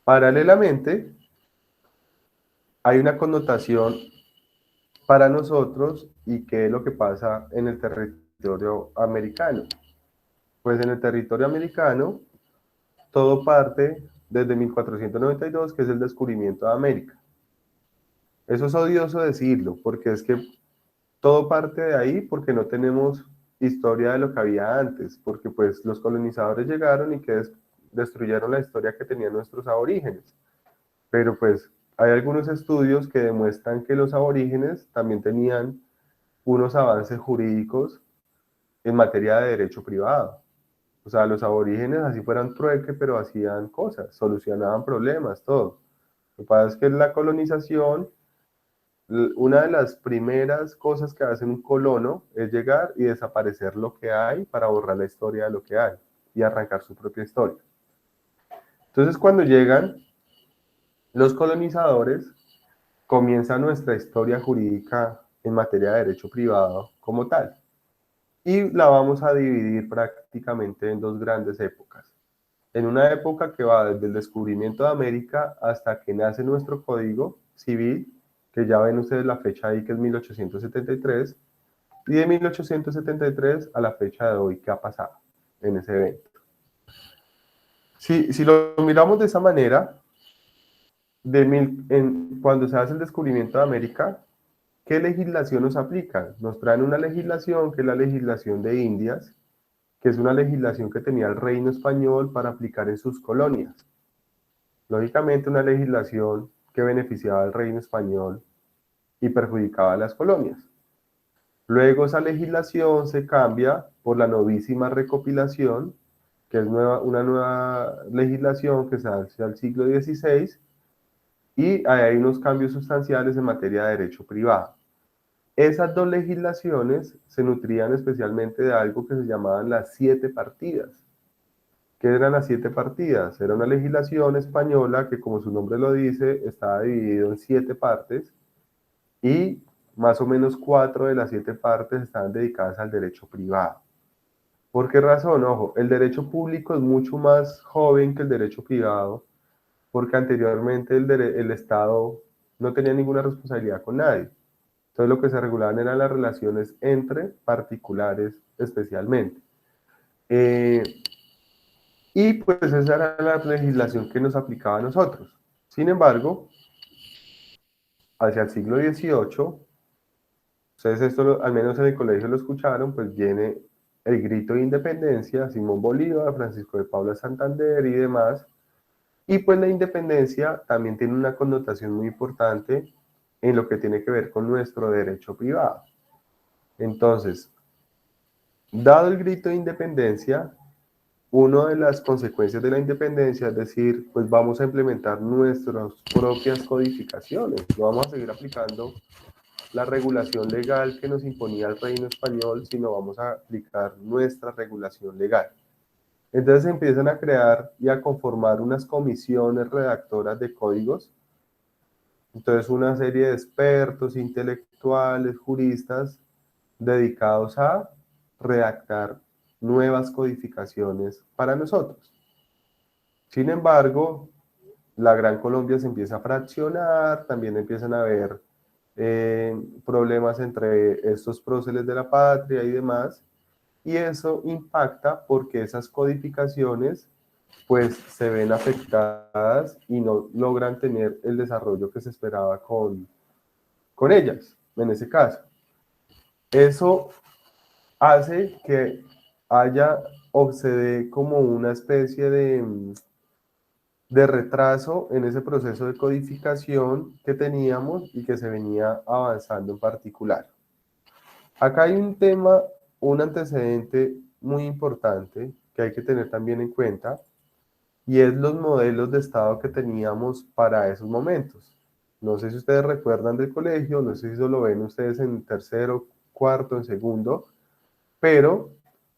Paralelamente, hay una connotación para nosotros y qué es lo que pasa en el territorio americano. Pues en el territorio americano, todo parte desde 1492, que es el descubrimiento de América. Eso es odioso decirlo, porque es que todo parte de ahí porque no tenemos historia de lo que había antes, porque pues los colonizadores llegaron y que destruyeron la historia que tenían nuestros aborígenes. Pero pues hay algunos estudios que demuestran que los aborígenes también tenían unos avances jurídicos en materia de derecho privado. O sea, los aborígenes así fueran trueque, pero hacían cosas, solucionaban problemas, todo. Lo que pasa es que la colonización, una de las primeras cosas que hace un colono es llegar y desaparecer lo que hay para borrar la historia de lo que hay y arrancar su propia historia. Entonces, cuando llegan los colonizadores, comienza nuestra historia jurídica en materia de derecho privado como tal. Y la vamos a dividir prácticamente en dos grandes épocas. En una época que va desde el descubrimiento de América hasta que nace nuestro Código Civil, que ya ven ustedes la fecha ahí que es 1873, y de 1873 a la fecha de hoy que ha pasado en ese evento. Si lo miramos de esa manera, cuando se hace el descubrimiento de América, ¿qué legislación nos aplica? Nos traen una legislación que es la legislación de Indias, que es una legislación que tenía el reino español para aplicar en sus colonias. Lógicamente una legislación que beneficiaba al reino español y perjudicaba a las colonias. Luego esa legislación se cambia por la novísima recopilación, que es una nueva legislación que se hace al siglo XVI, y hay unos cambios sustanciales en materia de derecho privado. Esas dos legislaciones se nutrían especialmente de algo que se llamaban las 7 partidas. ¿Qué eran las 7 partidas? Era una legislación española que, como su nombre lo dice, estaba dividido en 7 partes y más o menos 4 de las 7 partes estaban dedicadas al derecho privado. ¿Por qué razón? Ojo, el derecho público es mucho más joven que el derecho privado, porque anteriormente el Estado no tenía ninguna responsabilidad con nadie. Entonces lo que se regulaban eran las relaciones entre particulares especialmente. Y pues esa era la legislación que nos aplicaba a nosotros. Sin embargo, hacia el siglo XVIII, ustedes esto al menos en el colegio lo escucharon, pues viene el grito de independencia, Simón Bolívar, Francisco de Paula Santander y demás. Y pues la independencia también tiene una connotación muy importante en lo que tiene que ver con nuestro derecho privado. Entonces, dado el grito de independencia, una de las consecuencias de la independencia es decir, pues vamos a implementar nuestras propias codificaciones, no vamos a seguir aplicando la regulación legal que nos imponía el reino español, sino vamos a aplicar nuestra regulación legal. Entonces se empiezan a crear y a conformar unas comisiones redactoras de códigos. Entonces una serie de expertos, intelectuales, juristas, dedicados a redactar nuevas codificaciones para nosotros. Sin embargo, la Gran Colombia se empieza a fraccionar, también empiezan a haber problemas entre estos próceres de la patria y demás, y eso impacta porque esas codificaciones pues se ven afectadas y no logran tener el desarrollo que se esperaba con ellas, en ese caso. Eso hace que haya o se dé como una especie de retraso en ese proceso de codificación que teníamos y que se venía avanzando en particular. Acá hay un tema, un antecedente muy importante que hay que tener también en cuenta, y es los modelos de Estado que teníamos para esos momentos. No sé si ustedes recuerdan del colegio, no sé si eso lo ven ustedes en tercero, cuarto, en segundo, pero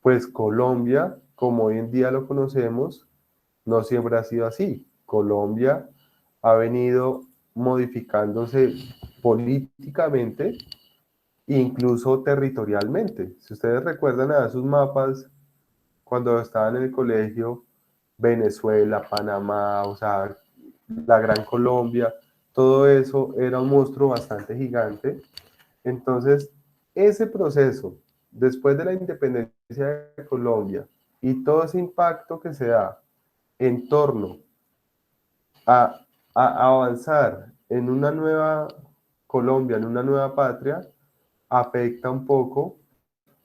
pues Colombia, como hoy en día lo conocemos, no siempre ha sido así. Colombia ha venido modificándose políticamente, incluso territorialmente. Si ustedes recuerdan a sus mapas, cuando estaban en el colegio, Venezuela, Panamá, o sea, la Gran Colombia, todo eso era un monstruo bastante gigante. Entonces, ese proceso, después de la independencia de Colombia, y todo ese impacto que se da en torno a avanzar en una nueva Colombia, en una nueva patria, afecta un poco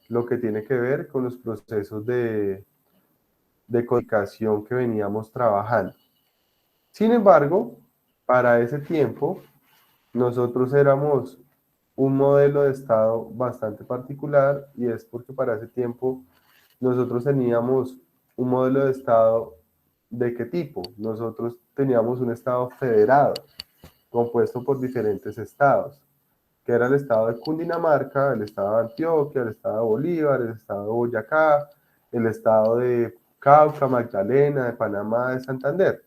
lo que tiene que ver con los procesos de codificación que veníamos trabajando. Sin embargo, para ese tiempo, nosotros éramos un modelo de Estado bastante particular, y es porque para ese tiempo nosotros teníamos un modelo de Estado. ¿De qué tipo? Nosotros teníamos un Estado federado, compuesto por diferentes estados, que era el Estado de Cundinamarca, el Estado de Antioquia, el Estado de Bolívar, el Estado de Boyacá, el Estado de Cauca, Magdalena, de Panamá, de Santander.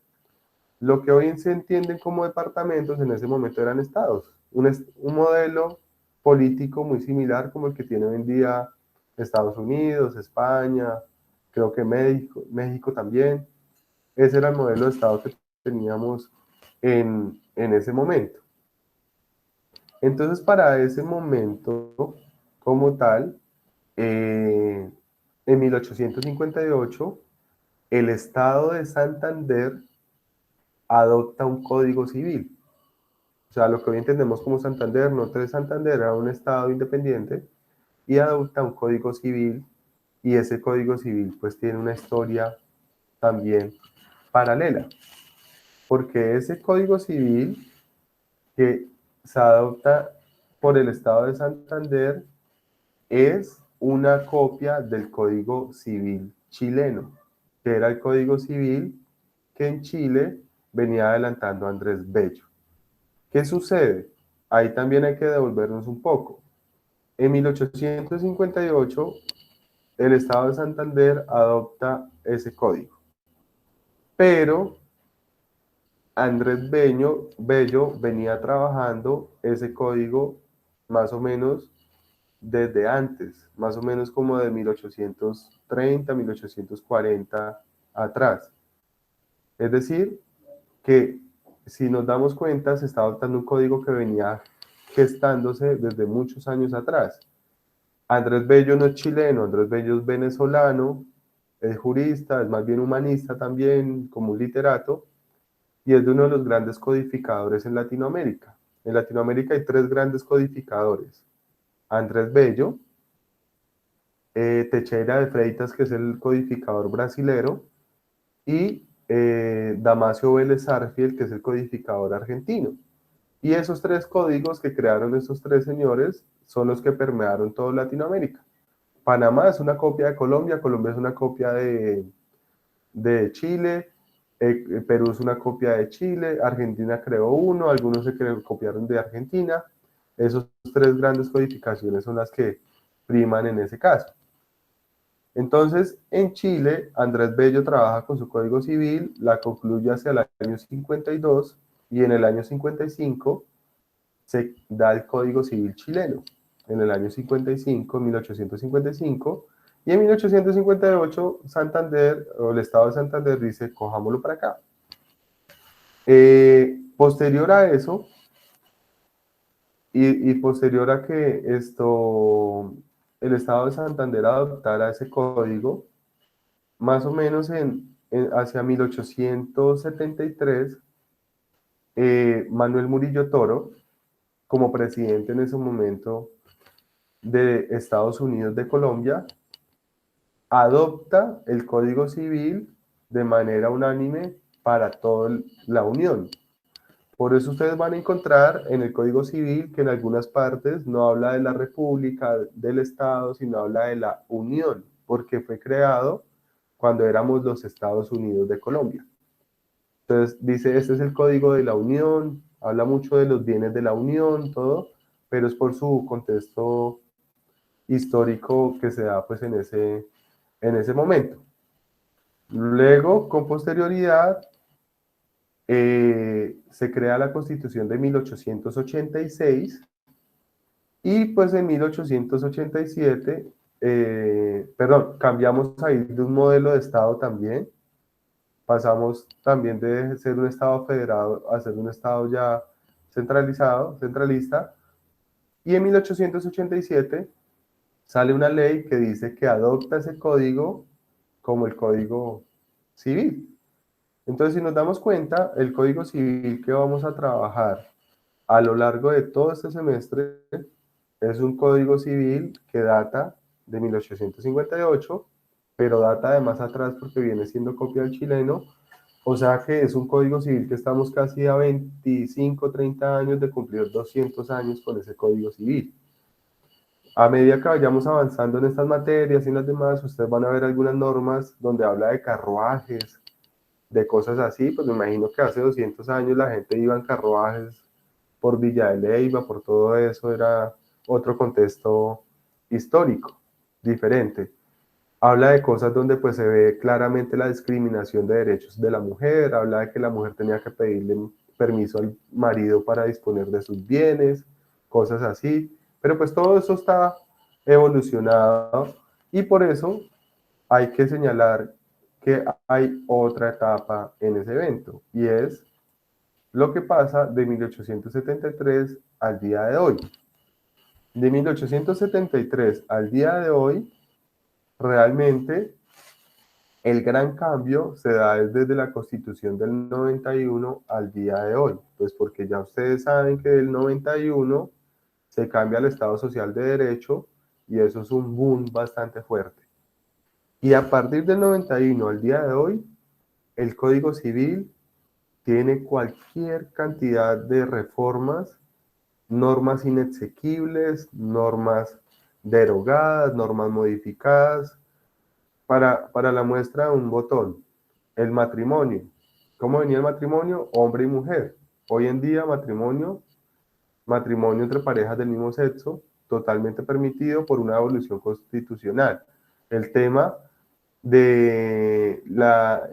Lo que hoy se entienden como departamentos, en ese momento eran estados. Un modelo político muy similar como el que tiene hoy en día Estados Unidos, España, creo que México también. Ese era el modelo de Estado que teníamos en ese momento. Entonces, para ese momento, como tal, en 1858, el Estado de Santander adopta un código civil. O sea, lo que hoy entendemos como Santander, Norte de Santander, era un Estado independiente y adopta un código civil, y ese código civil pues tiene una historia también paralela, porque ese código civil que se adopta por el Estado de Santander es una copia del Código Civil chileno, que era el Código Civil que en Chile venía adelantando Andrés Bello. ¿Qué sucede? Ahí también hay que devolvernos un poco. En 1858, el Estado de Santander adopta ese código, pero Andrés Bello venía trabajando ese código más o menos desde antes, más o menos como de 1830, 1840 atrás. Es decir, que si nos damos cuenta, se está adoptando un código que venía gestándose desde muchos años atrás. Andrés Bello no es chileno, Andrés Bello es venezolano, es jurista, es más bien humanista también, como un literato, y es de uno de los grandes codificadores en Latinoamérica. En Latinoamérica hay tres grandes codificadores: Andrés Bello, Teixeira de Freitas, que es el codificador brasilero, y Damasio Vélez Arfiel, que es el codificador argentino. Y esos tres códigos que crearon esos tres señores son los que permearon toda Latinoamérica. Panamá es una copia de Colombia, Colombia es una copia de Chile, Perú es una copia de Chile, Argentina creó uno, algunos se copiaron de Argentina. Esas tres grandes codificaciones son las que priman en ese caso. Entonces, en Chile, Andrés Bello trabaja con su Código Civil, la concluye hacia el año 52, y en el año 55 se da el Código Civil chileno. En el año 55, 1855, y en 1858, Santander, o el Estado de Santander, dice, cojámoslo para acá. Posterior a eso, y posterior a que el Estado de Santander adoptara ese código, más o menos hacia 1873, Manuel Murillo Toro, como presidente en ese momento de Estados Unidos de Colombia, adopta el Código Civil de manera unánime para toda la Unión. Por eso ustedes van a encontrar en el Código Civil que en algunas partes no habla de la República, del Estado, sino habla de la Unión, porque fue creado cuando éramos los Estados Unidos de Colombia. Entonces dice, este es el Código de la Unión, habla mucho de los bienes de la Unión, todo, pero es por su contexto histórico que se da pues en ese momento. Luego, con posterioridad, se crea la Constitución de 1886, y pues en 1887, cambiamos ahí de un modelo de Estado también, pasamos también de ser un Estado federado a ser un Estado ya centralista, y en 1887 sale una ley que dice que adopta ese código como el Código Civil. Entonces, si nos damos cuenta, el Código Civil que vamos a trabajar a lo largo de todo este semestre es un Código Civil que data de 1858, pero data de más atrás porque viene siendo copia del chileno, o sea que es un Código Civil que estamos casi a 25, 30 años de cumplir 200 años con ese Código Civil. A medida que vayamos avanzando en estas materias y en las demás, ustedes van a ver algunas normas donde habla de carruajes, de cosas así, pues me imagino que hace 200 años la gente iba en carruajes por Villa de Leyva, por todo eso, era otro contexto histórico, diferente. Habla de cosas donde pues se ve claramente la discriminación de derechos de la mujer, habla de que la mujer tenía que pedirle permiso al marido para disponer de sus bienes, cosas así, pero pues todo eso está evolucionado y por eso hay que señalar que hay otra etapa en ese evento y es lo que pasa de 1873 al día de hoy. De 1873 al día de hoy, realmente el gran cambio se da desde la Constitución del 91 al día de hoy, pues porque ya ustedes saben que del 91 se cambia al Estado Social de Derecho y eso es un boom bastante fuerte. Y a partir del 91 al día de hoy, el Código Civil tiene cualquier cantidad de reformas, normas inexequibles, normas derogadas, normas modificadas. Para la muestra, un botón. El matrimonio. ¿Cómo venía el matrimonio? Hombre y mujer. Hoy en día, matrimonio entre parejas del mismo sexo, totalmente permitido por una evolución constitucional. El tema de la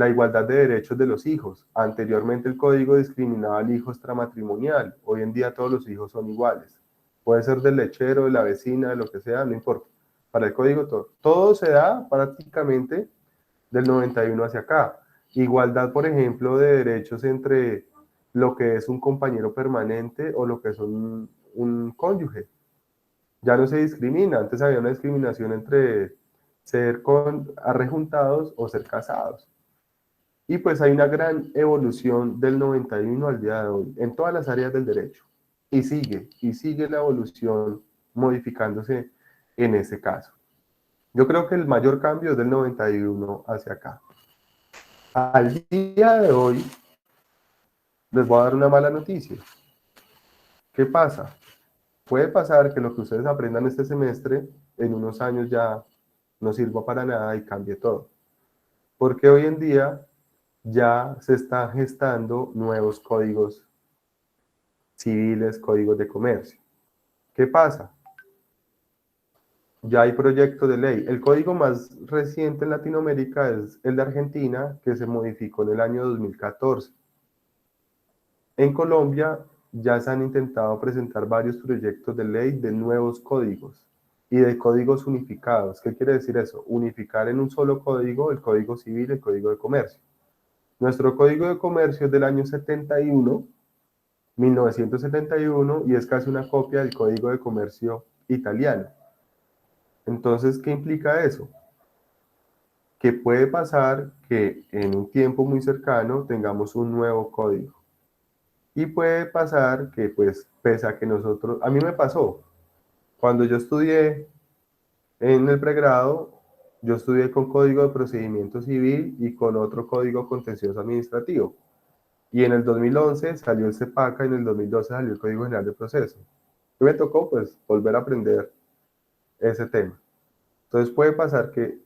igualdad de derechos de los hijos. Anteriormente el código discriminaba al hijo extramatrimonial. Hoy en día todos los hijos son iguales. Puede ser del lechero, de la vecina, de lo que sea, no importa. Para el código todo se da prácticamente del 91 hacia acá. Igualdad, por ejemplo, de derechos entre lo que es un compañero permanente o lo que es un cónyuge. Ya no se discrimina. Antes había una discriminación entre ser arrejuntados o ser casados. Y pues hay una gran evolución del 91 al día de hoy en todas las áreas del derecho. Y sigue la evolución modificándose en ese caso. Yo creo que el mayor cambio es del 91 hacia acá. Al día de hoy, les voy a dar una mala noticia. ¿Qué pasa? Puede pasar que lo que ustedes aprendan este semestre, en unos años ya no sirva para nada y cambie todo. Porque hoy en día ya se están gestando nuevos códigos civiles, códigos de comercio. ¿Qué pasa? Ya hay proyectos de ley. El código más reciente en Latinoamérica es el de Argentina, que se modificó en el año 2014. En Colombia ya se han intentado presentar varios proyectos de ley de nuevos códigos y de códigos unificados. ¿Qué quiere decir eso? Unificar en un solo código el Código Civil y el Código de Comercio. Nuestro Código de Comercio es del año 1971, y es casi una copia del Código de Comercio italiano. Entonces, ¿qué implica eso? Que puede pasar que en un tiempo muy cercano tengamos un nuevo código. Y puede pasar que, pues, pese a que nosotros, a mí me pasó, cuando yo estudié en el pregrado, yo estudié con Código de Procedimiento Civil y con otro Código Contencioso Administrativo. Y en el 2011 salió el CEPACA y en el 2012 salió el Código General de Proceso. Y me tocó, pues, volver a aprender ese tema. Entonces puede pasar que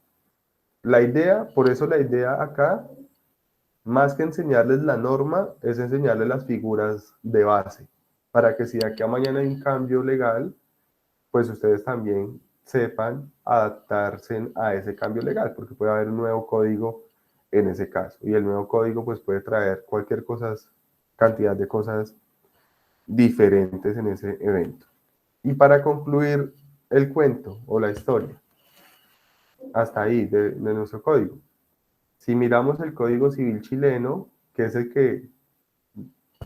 la idea, por eso la idea acá, más que enseñarles la norma, es enseñarles las figuras de base, para que si de aquí a mañana hay un cambio legal, pues ustedes también sepan adaptarse a ese cambio legal, porque puede haber un nuevo código en ese caso, y el nuevo código pues puede traer cualquier cosa, cantidad de cosas diferentes en ese evento. Y para concluir el cuento o la historia, hasta ahí de nuestro código. Si miramos el Código Civil chileno, que es el que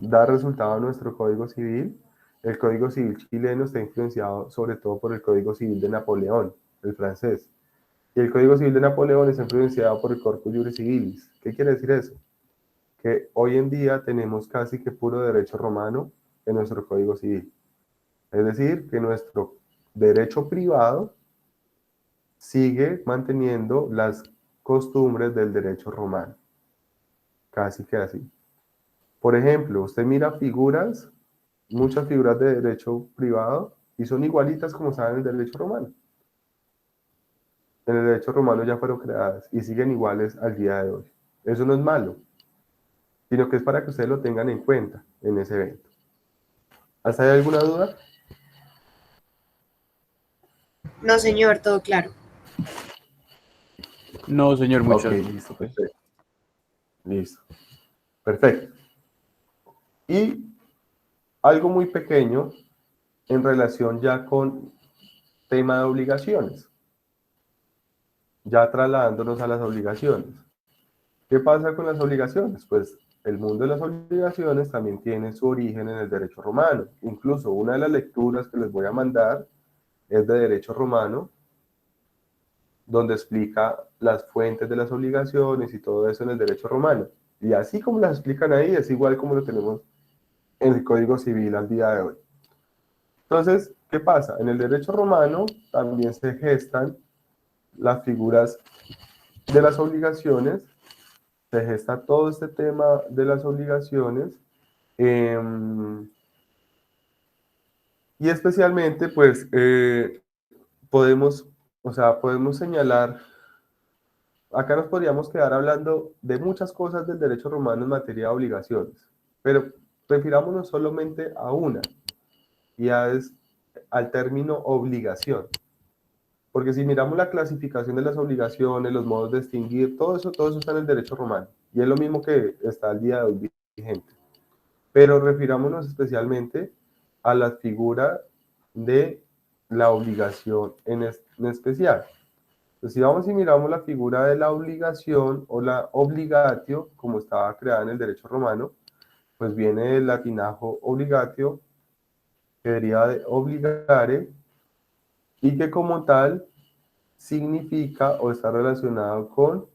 da resultado a nuestro Código Civil, el Código Civil chileno está influenciado sobre todo por el Código Civil de Napoleón, el francés. Y el Código Civil de Napoleón está influenciado por el Corpus Juris Civilis. ¿Qué quiere decir eso? Que hoy en día tenemos casi que puro derecho romano en nuestro Código Civil. Es decir, que nuestro derecho privado sigue manteniendo las costumbres del derecho romano. Casi que así. Por ejemplo, usted mira figuras, muchas figuras de derecho privado, y son igualitas como saben en el derecho romano. En el derecho romano ya fueron creadas y siguen iguales al día de hoy. Eso no es malo, sino que es para que ustedes lo tengan en cuenta en ese evento. ¿Hasta ahí alguna duda? No, señor, todo claro. No, señor, Ok, muchas. listo, perfecto. Listo. Perfecto. Y algo muy pequeño en relación ya con tema de obligaciones. Ya trasladándonos a las obligaciones. ¿Qué pasa con las obligaciones? Pues el mundo de las obligaciones también tiene su origen en el derecho romano. Incluso una de las lecturas que les voy a mandar es de derecho romano, donde explica las fuentes de las obligaciones y todo eso en el derecho romano. Y así como las explican ahí, es igual como lo tenemos en el Código Civil al día de hoy. Entonces, ¿qué pasa? En el derecho romano también se gestan las figuras de las obligaciones, se gesta todo este tema de las obligaciones, y especialmente, pues, podemos, o sea, podemos señalar, acá nos podríamos quedar hablando de muchas cosas del derecho romano en materia de obligaciones, pero refirámonos solamente a una, y es al término obligación. Porque si miramos la clasificación de las obligaciones, los modos de extinguir, todo eso está en el derecho romano. Y es lo mismo que está al día de hoy vigente. Pero refirámonos especialmente a la figura de la obligación en especial. Entonces, si vamos y miramos la figura de la obligación o la obligatio, como estaba creada en el derecho romano, pues viene del latinajo obligatio, que deriva de obligare, y que como tal significa o está relacionado con,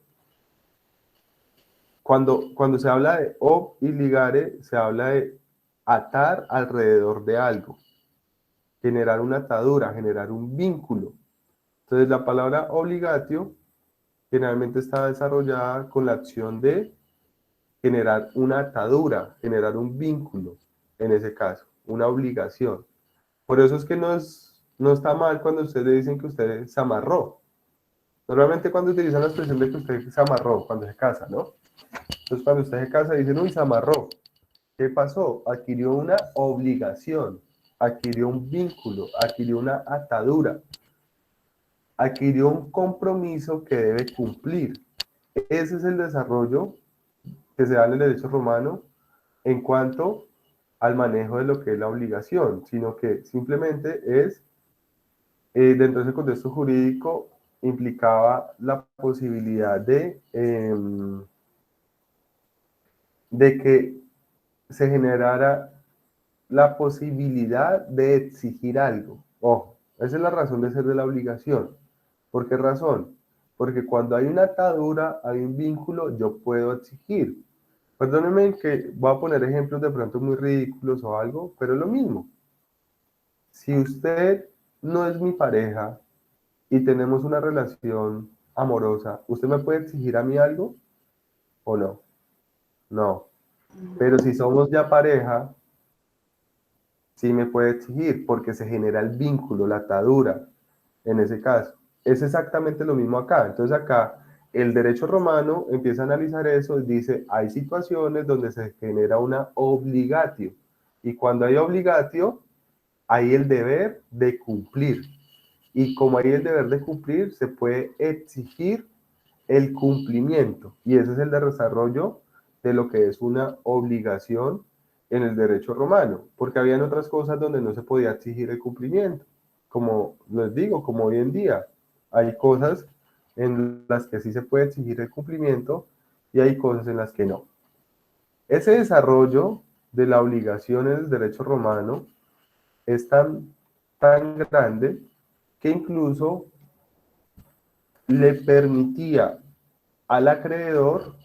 cuando se habla de obligare, se habla de atar alrededor de algo, generar una atadura, generar un vínculo. Entonces la palabra obligatio generalmente está desarrollada con la acción de generar una atadura, generar un vínculo, en ese caso, una obligación. Por eso es que no está mal cuando ustedes le dicen que usted se amarró. Normalmente cuando utilizan la expresión de que usted se amarró, cuando se casa, ¿no? Entonces cuando usted se casa dicen, uy, se amarró. ¿Qué pasó? Adquirió una obligación, adquirió un vínculo, adquirió una atadura, adquirió un compromiso que debe cumplir. Ese es el desarrollo que se da en el derecho romano en cuanto al manejo de lo que es la obligación, sino que simplemente es, dentro de ese contexto jurídico, implicaba la posibilidad de que se generara la posibilidad de exigir algo. Ojo, esa es la razón de ser de la obligación. ¿Por qué razón? Porque cuando hay una atadura, hay un vínculo, yo puedo exigir. Perdónenme que voy a poner ejemplos de pronto muy ridículos o algo, pero es lo mismo. Si usted no es mi pareja y tenemos una relación amorosa, ¿usted me puede exigir a mí algo o no? No. Pero si somos ya pareja, sí me puede exigir porque se genera el vínculo, la atadura en ese caso. Es exactamente lo mismo acá. Entonces acá el derecho romano empieza a analizar eso y dice, hay situaciones donde se genera una obligatio. Y cuando hay obligatio, hay el deber de cumplir. Y como hay el deber de cumplir, se puede exigir el cumplimiento. Y ese es el desarrollo de lo que es una obligación en el derecho romano, porque habían otras cosas donde no se podía exigir el cumplimiento, como les digo, como hoy en día. Hay cosas en las que sí se puede exigir el cumplimiento y hay cosas en las que no. Ese desarrollo de la obligación en el derecho romano es tan grande que incluso le permitía al acreedor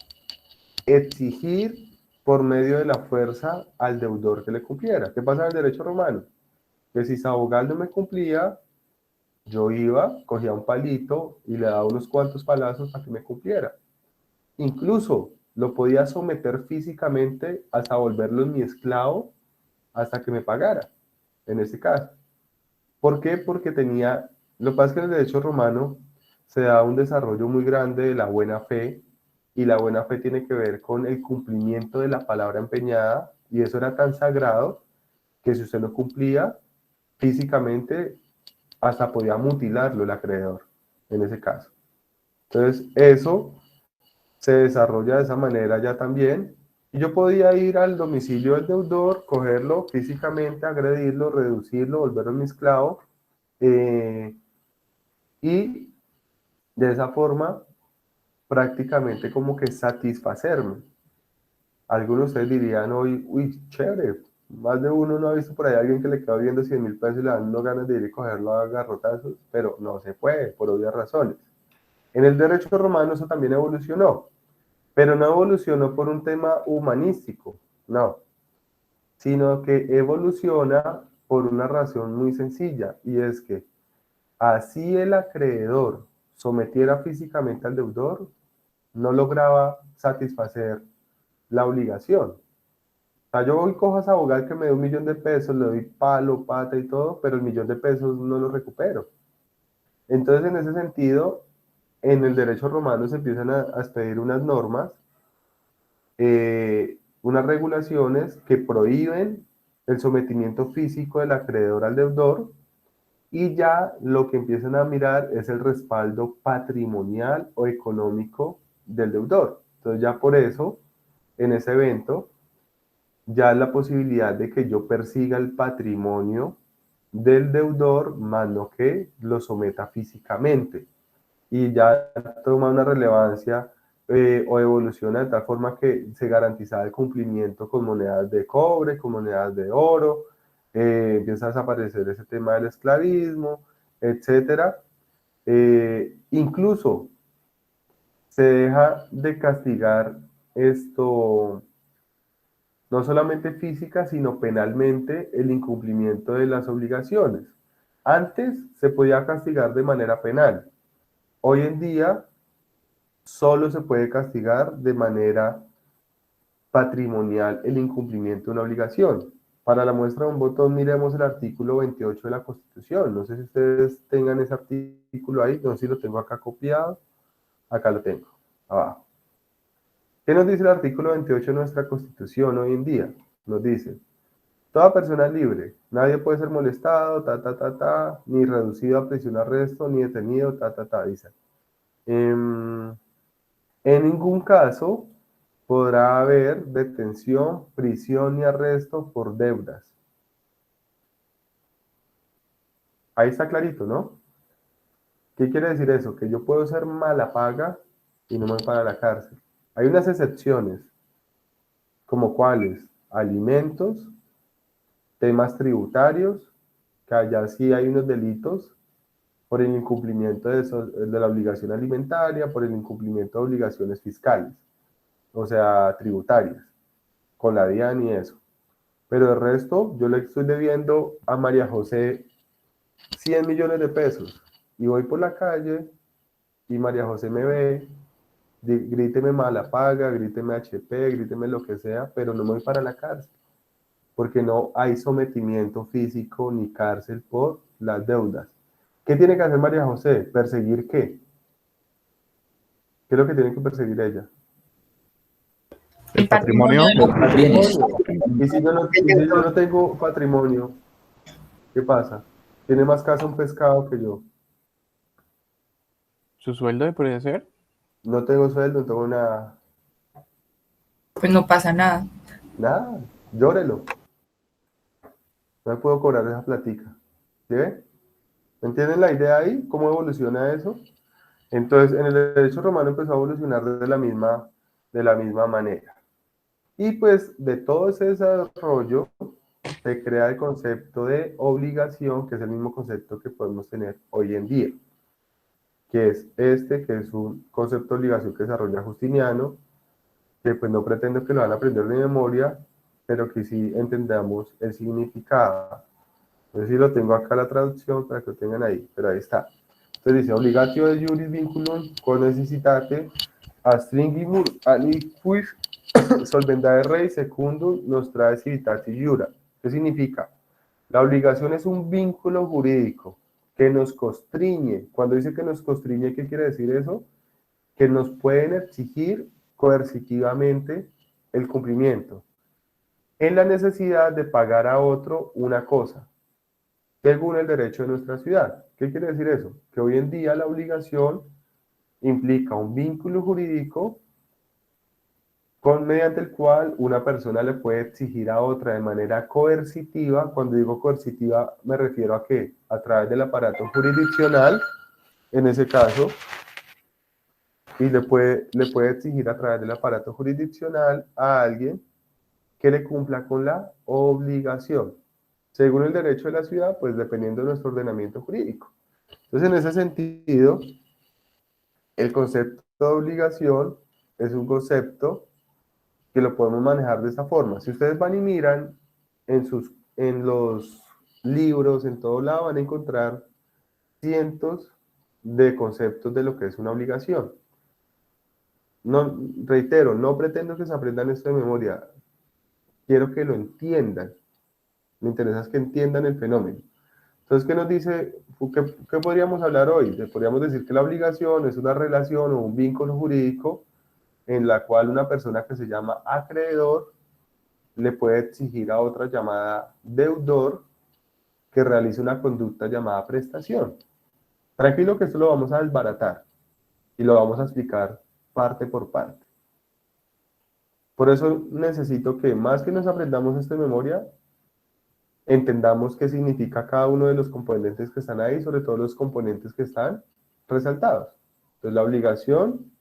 exigir por medio de la fuerza al deudor que le cumpliera. ¿Qué pasa en el derecho romano? Que si Sabogal no me cumplía, yo iba, cogía un palito y le daba unos cuantos palazos para que me cumpliera. Incluso lo podía someter físicamente hasta volverlo mi esclavo hasta que me pagara, en ese caso. ¿Por qué? Porque tenía, lo que pasa es que en el derecho romano se da un desarrollo muy grande de la buena fe, y la buena fe tiene que ver con el cumplimiento de la palabra empeñada, y eso era tan sagrado que si usted no cumplía físicamente, hasta podía mutilarlo el acreedor, en ese caso. Entonces, eso se desarrolla de esa manera ya también, y yo podía ir al domicilio del deudor, cogerlo físicamente, agredirlo, reducirlo, volverlo mi esclavo, y de esa forma prácticamente como que satisfacerme. Algunos de ustedes dirían hoy, uy, chévere, más de uno no ha visto por ahí a alguien que le quedó viendo 100.000 pesos y le dan unos ganas de ir y cogerlo a garrotazos, pero no se puede, por obvias razones. En el derecho romano eso también evolucionó, pero no evolucionó por un tema humanístico, no, sino que evoluciona por una razón muy sencilla, y es que así el acreedor sometiera físicamente al deudor, no lograba satisfacer la obligación. O sea, yo voy, cojo a ese abogado que me dé 1.000.000 de pesos, le doy palo, pata y todo, pero el 1.000.000 de pesos no lo recupero. Entonces, en ese sentido, en el derecho romano se empiezan a expedir unas normas, unas regulaciones que prohíben el sometimiento físico del acreedor al deudor, y ya lo que empiezan a mirar es el respaldo patrimonial o económico del deudor. Entonces ya por eso, en ese evento, ya la posibilidad de que yo persiga el patrimonio del deudor, más no que lo someta físicamente. Y ya toma una relevancia, o evoluciona de tal forma que se garantizaba el cumplimiento con monedas de cobre, con monedas de oro, empieza a desaparecer ese tema del esclavismo, etcétera. Incluso se deja de castigar esto, no solamente física, sino penalmente, el incumplimiento de las obligaciones. Antes se podía castigar de manera penal. Hoy en día solo se puede castigar de manera patrimonial el incumplimiento de una obligación. Para la muestra de un botón, miremos el artículo 28 de la Constitución. No sé si ustedes tengan ese artículo ahí, no sé si lo tengo acá copiado. Acá lo tengo, abajo. ¿Qué nos dice el artículo 28 de nuestra Constitución hoy en día? Nos dice: toda persona es libre, nadie puede ser molestado, ni reducido a prisión, arresto, ni detenido, dice. En ningún caso podrá haber detención, prisión ni arresto por deudas. Ahí está clarito, ¿no? ¿Qué quiere decir eso? Que yo puedo ser mala paga y no me voy para la cárcel. Hay unas excepciones, como cuáles: alimentos, temas tributarios, que allá sí hay unos delitos por el incumplimiento de la obligación alimentaria, por el incumplimiento de obligaciones fiscales, o sea, tributarias, con la DIAN y eso. Pero el resto, yo le estoy debiendo a María José 100 millones de pesos, y voy por la calle y María José me ve, gríteme mala paga, gríteme HP, gríteme lo que sea, pero no me voy para la cárcel, porque no hay sometimiento físico ni cárcel por las deudas. ¿Qué tiene que hacer María José? ¿Perseguir qué? ¿Qué es lo que tiene que perseguir ella? El patrimonio. Y si yo no tengo patrimonio, ¿qué pasa? Tiene más casa un pescado que yo. ¿Su sueldo podría ser? No tengo sueldo, no tengo nada. Pues no pasa nada. Nada, llórelo. No me puedo cobrar esa platica. ¿Sí ve? ¿Entienden la idea ahí? ¿Cómo evoluciona eso? Entonces, en el derecho romano empezó a evolucionar de la misma manera. Y pues de todo ese desarrollo se crea el concepto de obligación, que es el mismo concepto que podemos tener hoy en día. que es este, que es un concepto de obligación que desarrolla Justiniano, que pues no pretendo que lo van a aprender de memoria, pero que sí entendamos el significado. No sé si lo tengo acá la traducción para que lo tengan ahí, pero ahí está. Entonces dice, obligatio de juris vinculum con necessitate a stringimur aliquis solvendae rei secundum nostrae civitatis iura. ¿Qué significa? La obligación es un vínculo jurídico que nos constriñe. Cuando dice que nos constriñe, ¿qué quiere decir eso? Que nos pueden exigir coercitivamente el cumplimiento en la necesidad de pagar a otro una cosa, según el derecho de nuestra ciudad. ¿Qué quiere decir eso? Que hoy en día la obligación implica un vínculo jurídico mediante el cual una persona le puede exigir a otra de manera coercitiva. Cuando digo coercitiva me refiero a que a través del aparato jurisdiccional, en ese caso, y le puede exigir a través del aparato jurisdiccional a alguien que le cumpla con la obligación, según el derecho de la ciudad, pues dependiendo de nuestro ordenamiento jurídico. Entonces, en ese sentido, el concepto de obligación es un concepto que lo podemos manejar de esta forma. Si ustedes van y miran en los libros, en todo lado, van a encontrar cientos de conceptos de lo que es una obligación. No, reitero, no pretendo que se aprendan esto de memoria, quiero que lo entiendan. Me interesa es que entiendan el fenómeno. Entonces, ¿qué nos dice? ¿Qué podríamos hablar hoy? Podríamos decir que la obligación es una relación o un vínculo jurídico en la cual una persona que se llama acreedor le puede exigir a otra llamada deudor que realice una conducta llamada prestación. Tranquilo que esto lo vamos a desbaratar y lo vamos a explicar parte por parte. Por eso necesito que más que nos aprendamos esto de memoria, entendamos qué significa cada uno de los componentes que están ahí, sobre todo los componentes que están resaltados. Entonces, la obligación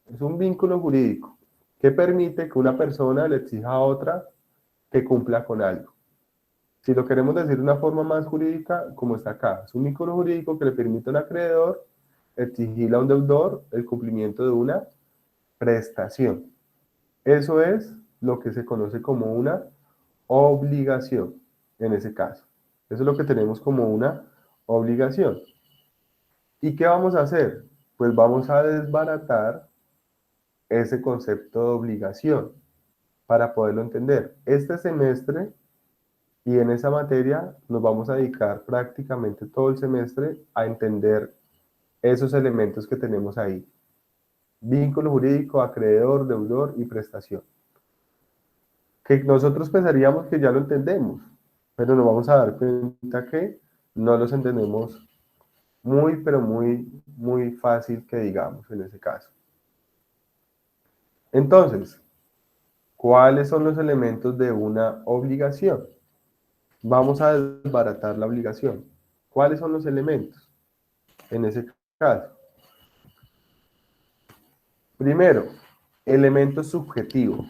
es un vínculo jurídico que permite que una persona le exija a otra que cumpla con algo. Si lo queremos decir de una forma más jurídica, como está acá, es un vínculo jurídico que le permite a un acreedor exigirle a un deudor el cumplimiento de una prestación. Eso es lo que se conoce como una obligación, en ese caso. Eso es lo que tenemos como una obligación. ¿Y qué vamos a hacer? Pues vamos a desbaratar ese concepto de obligación para poderlo entender. Este semestre y en esa materia nos vamos a dedicar prácticamente todo el semestre a entender esos elementos que tenemos ahí. Vínculo jurídico, acreedor, deudor y prestación. Que nosotros pensaríamos que ya lo entendemos, pero nos vamos a dar cuenta que no los entendemos muy, pero muy fácil que digamos en ese caso. Entonces, ¿cuáles son los elementos de una obligación? Vamos a desbaratar la obligación. ¿Cuáles son los elementos en ese caso? Primero, elemento subjetivo.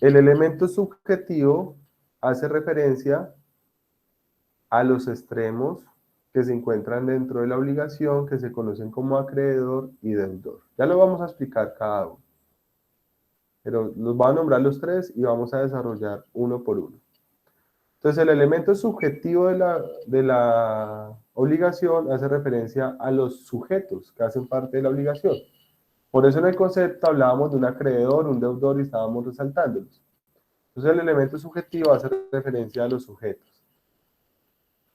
El elemento subjetivo hace referencia a los extremos que se encuentran dentro de la obligación, que se conocen como acreedor y deudor. Ya lo vamos a explicar cada uno. Pero nos van a nombrar los tres y vamos a desarrollar uno por uno. Entonces, el elemento subjetivo de la obligación hace referencia a los sujetos que hacen parte de la obligación. Por eso en el concepto hablábamos de un acreedor, un deudor y estábamos resaltándolos. Entonces, el elemento subjetivo hace referencia a los sujetos.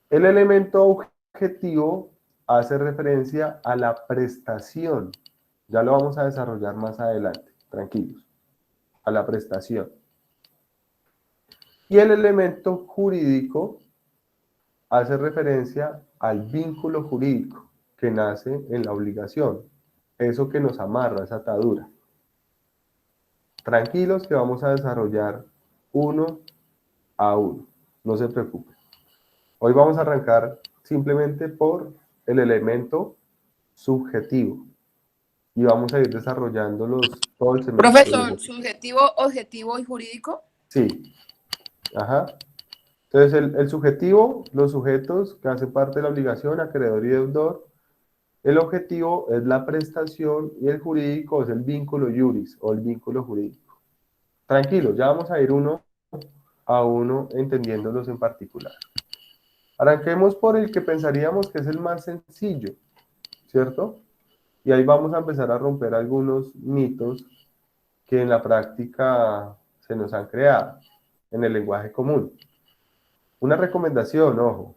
El elemento objetivo hace referencia a la prestación. Ya lo vamos a desarrollar más adelante, tranquilos. A la prestación. Y el elemento jurídico hace referencia al vínculo jurídico que nace en la obligación. Eso que nos amarra, esa atadura. Tranquilos que vamos a desarrollar uno a uno. No se preocupen. Hoy vamos a arrancar simplemente por el elemento subjetivo. Y vamos a ir desarrollándolos todo el semestre. Profesor, subjetivo, objetivo y jurídico. Sí. Ajá. Entonces, el subjetivo, los sujetos que hacen parte de la obligación, acreedor y deudor, El objetivo es la prestación y el jurídico es el vínculo iuris o el vínculo jurídico. Tranquilo, ya vamos a ir uno a uno entendiéndolos en particular. Arranquemos por el que pensaríamos que es el más sencillo, ¿cierto? Y ahí vamos a empezar a romper algunos mitos que en la práctica se nos han creado en el lenguaje común. Una recomendación, ojo,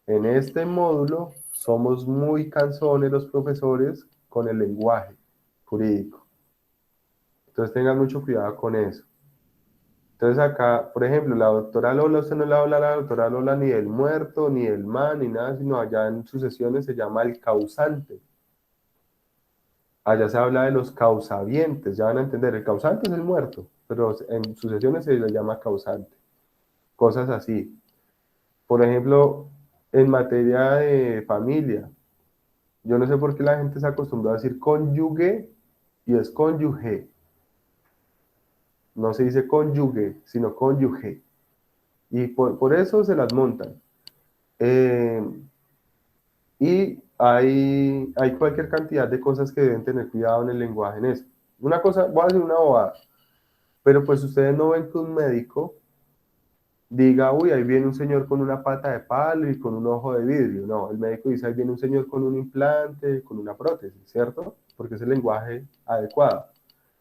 en este módulo somos muy cansones los profesores con el lenguaje jurídico. Entonces tengan mucho cuidado con eso. Entonces acá, por ejemplo, la doctora Lola, usted no le habla a la doctora Lola ni del muerto, ni del man, ni nada, sino allá en sus sesiones se llama el causante. Allá se habla de los causavientes, ya van a entender, el causante es el muerto, pero en sus sesiones se le llama causante. Cosas así. Por ejemplo, en materia de familia, yo no sé por qué la gente se acostumbró a decir cónyuge y es cónyuge. No se dice cónyuge, sino cónyuge. Y por eso se las montan. Y hay cualquier cantidad de cosas que deben tener cuidado en el lenguaje en eso. Una cosa, voy a decir una bobada, pero pues ustedes no ven que un médico diga, uy, ahí viene un señor con una pata de palo y con un ojo de vidrio. No, el médico dice, ahí viene un señor con un implante, con una prótesis, ¿cierto? Porque es el lenguaje adecuado.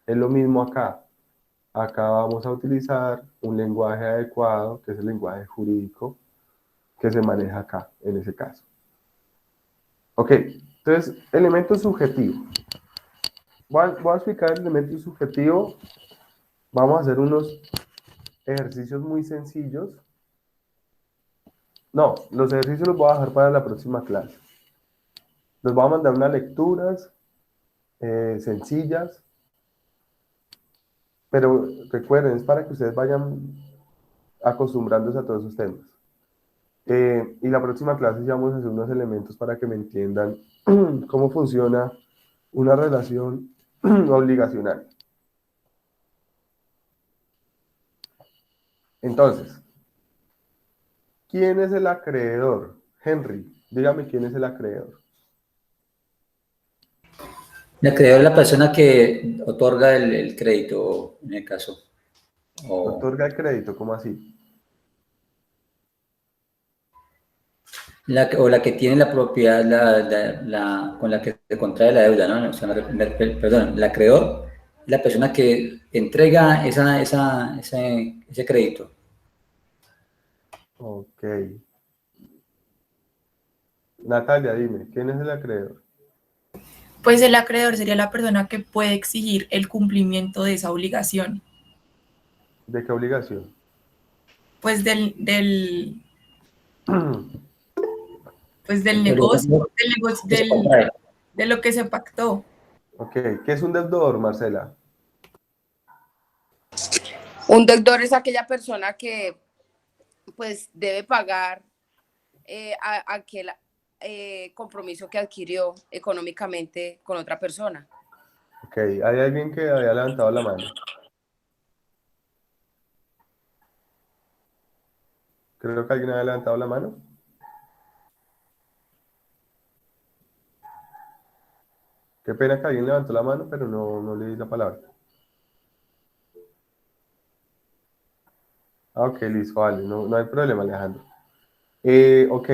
Es lo mismo acá. Acá vamos a utilizar un lenguaje adecuado, que es el lenguaje jurídico, que se maneja acá, en ese caso. Ok, entonces, elemento subjetivo. Voy a explicar el elemento subjetivo. Vamos a hacer unos ejercicios muy sencillos. No, los ejercicios los voy a dejar para la próxima clase. Les voy a mandar unas lecturas sencillas, pero recuerden, es para que ustedes vayan acostumbrándose a todos esos temas. Y la próxima clase ya vamos a hacer unos elementos para que me entiendan cómo funciona una relación obligacional. Entonces, ¿quién es el acreedor? Henry, dígame quién es el acreedor. El acreedor es la persona que otorga el crédito, en el caso. Otorga el crédito, ¿cómo así? La que tiene la propiedad con la que se contrae la deuda, ¿no? O sea, perdón, el acreedor es la persona que entrega ese crédito. Ok. Natalia, dime, ¿quién es el acreedor? Pues el acreedor sería la persona que puede exigir el cumplimiento de esa obligación. ¿De qué obligación? Pues pues del La negocio, obligación que se contrae. de lo que se pactó. Ok, ¿qué es un deudor, Marcela? Un deudor es aquella persona que pues debe pagar aquel compromiso que adquirió económicamente con otra persona. Ok, ¿hay alguien que había levantado la mano? Creo que alguien había levantado la mano. Qué pena que alguien levantó la mano, pero no le di la palabra. Ah, ok, listo, vale, no hay problema, Alejandro. Ok,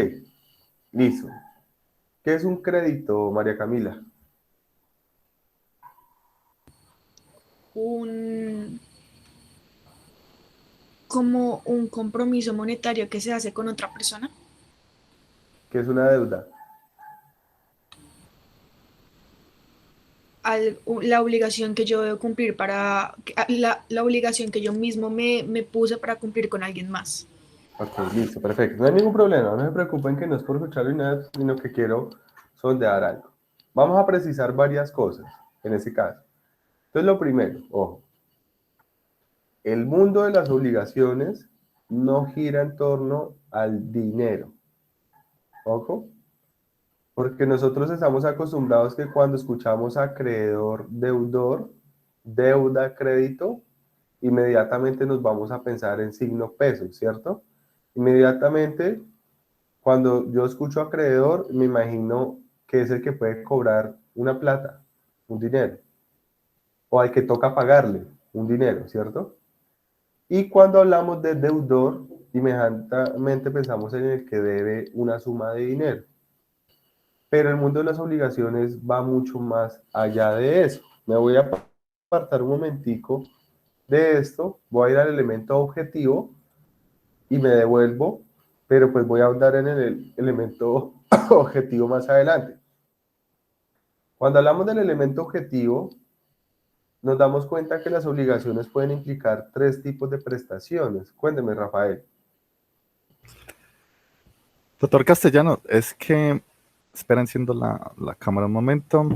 listo. ¿Qué es un crédito, María Camila? Como un compromiso monetario que se hace con otra persona. ¿Qué es una deuda? La obligación que yo debo cumplir la obligación que yo mismo me puse para cumplir con alguien más. Ok, listo, perfecto. No hay ningún problema, no se preocupen que no es por escucharlo y nada, sino que quiero sondear algo. Vamos a precisar varias cosas en ese caso. Entonces, lo primero, ojo, el mundo de las obligaciones no gira en torno al dinero. Ojo, porque nosotros estamos acostumbrados que cuando escuchamos acreedor, deudor, deuda, crédito, inmediatamente nos vamos a pensar en signo peso, ¿cierto? Inmediatamente, cuando yo escucho acreedor, me imagino que es el que puede cobrar una plata, un dinero, o al que toca pagarle un dinero, ¿cierto? Y cuando hablamos de deudor, inmediatamente pensamos en el que debe una suma de dinero. Pero el mundo de las obligaciones va mucho más allá de eso. Me voy a apartar un momentico de esto, voy a ir al elemento objetivo y me devuelvo, pero pues voy a ahondar en el elemento objetivo más adelante. Cuando hablamos del elemento objetivo, nos damos cuenta que las obligaciones pueden implicar 3 tipos de prestaciones. Cuénteme, Rafael. Doctor Castellano, es que, espera, enciendo la cámara un momento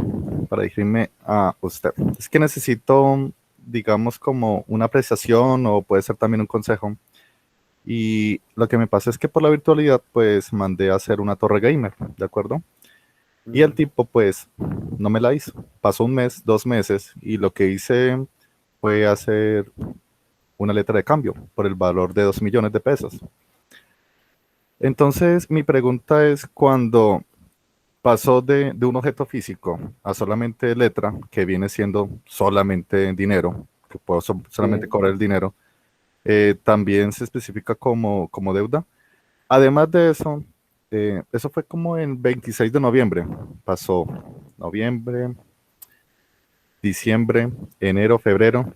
para dirigirme a usted. Es que necesito, digamos, como una apreciación o puede ser también un consejo. Y lo que me pasa es que por la virtualidad, pues mandé a hacer una torre gamer, ¿de acuerdo? Y el tipo, pues, no me la hizo. Pasó un mes, 2 meses, y lo que hice fue hacer una letra de cambio por el valor de 2 millones de pesos. Entonces, mi pregunta es, cuando pasó de un objeto físico a solamente letra, que viene siendo solamente dinero, que puedo solamente Sí. cobrar el dinero, también se especifica como deuda. Además de eso, eso fue como en 26 de noviembre. Pasó noviembre, diciembre, enero, febrero.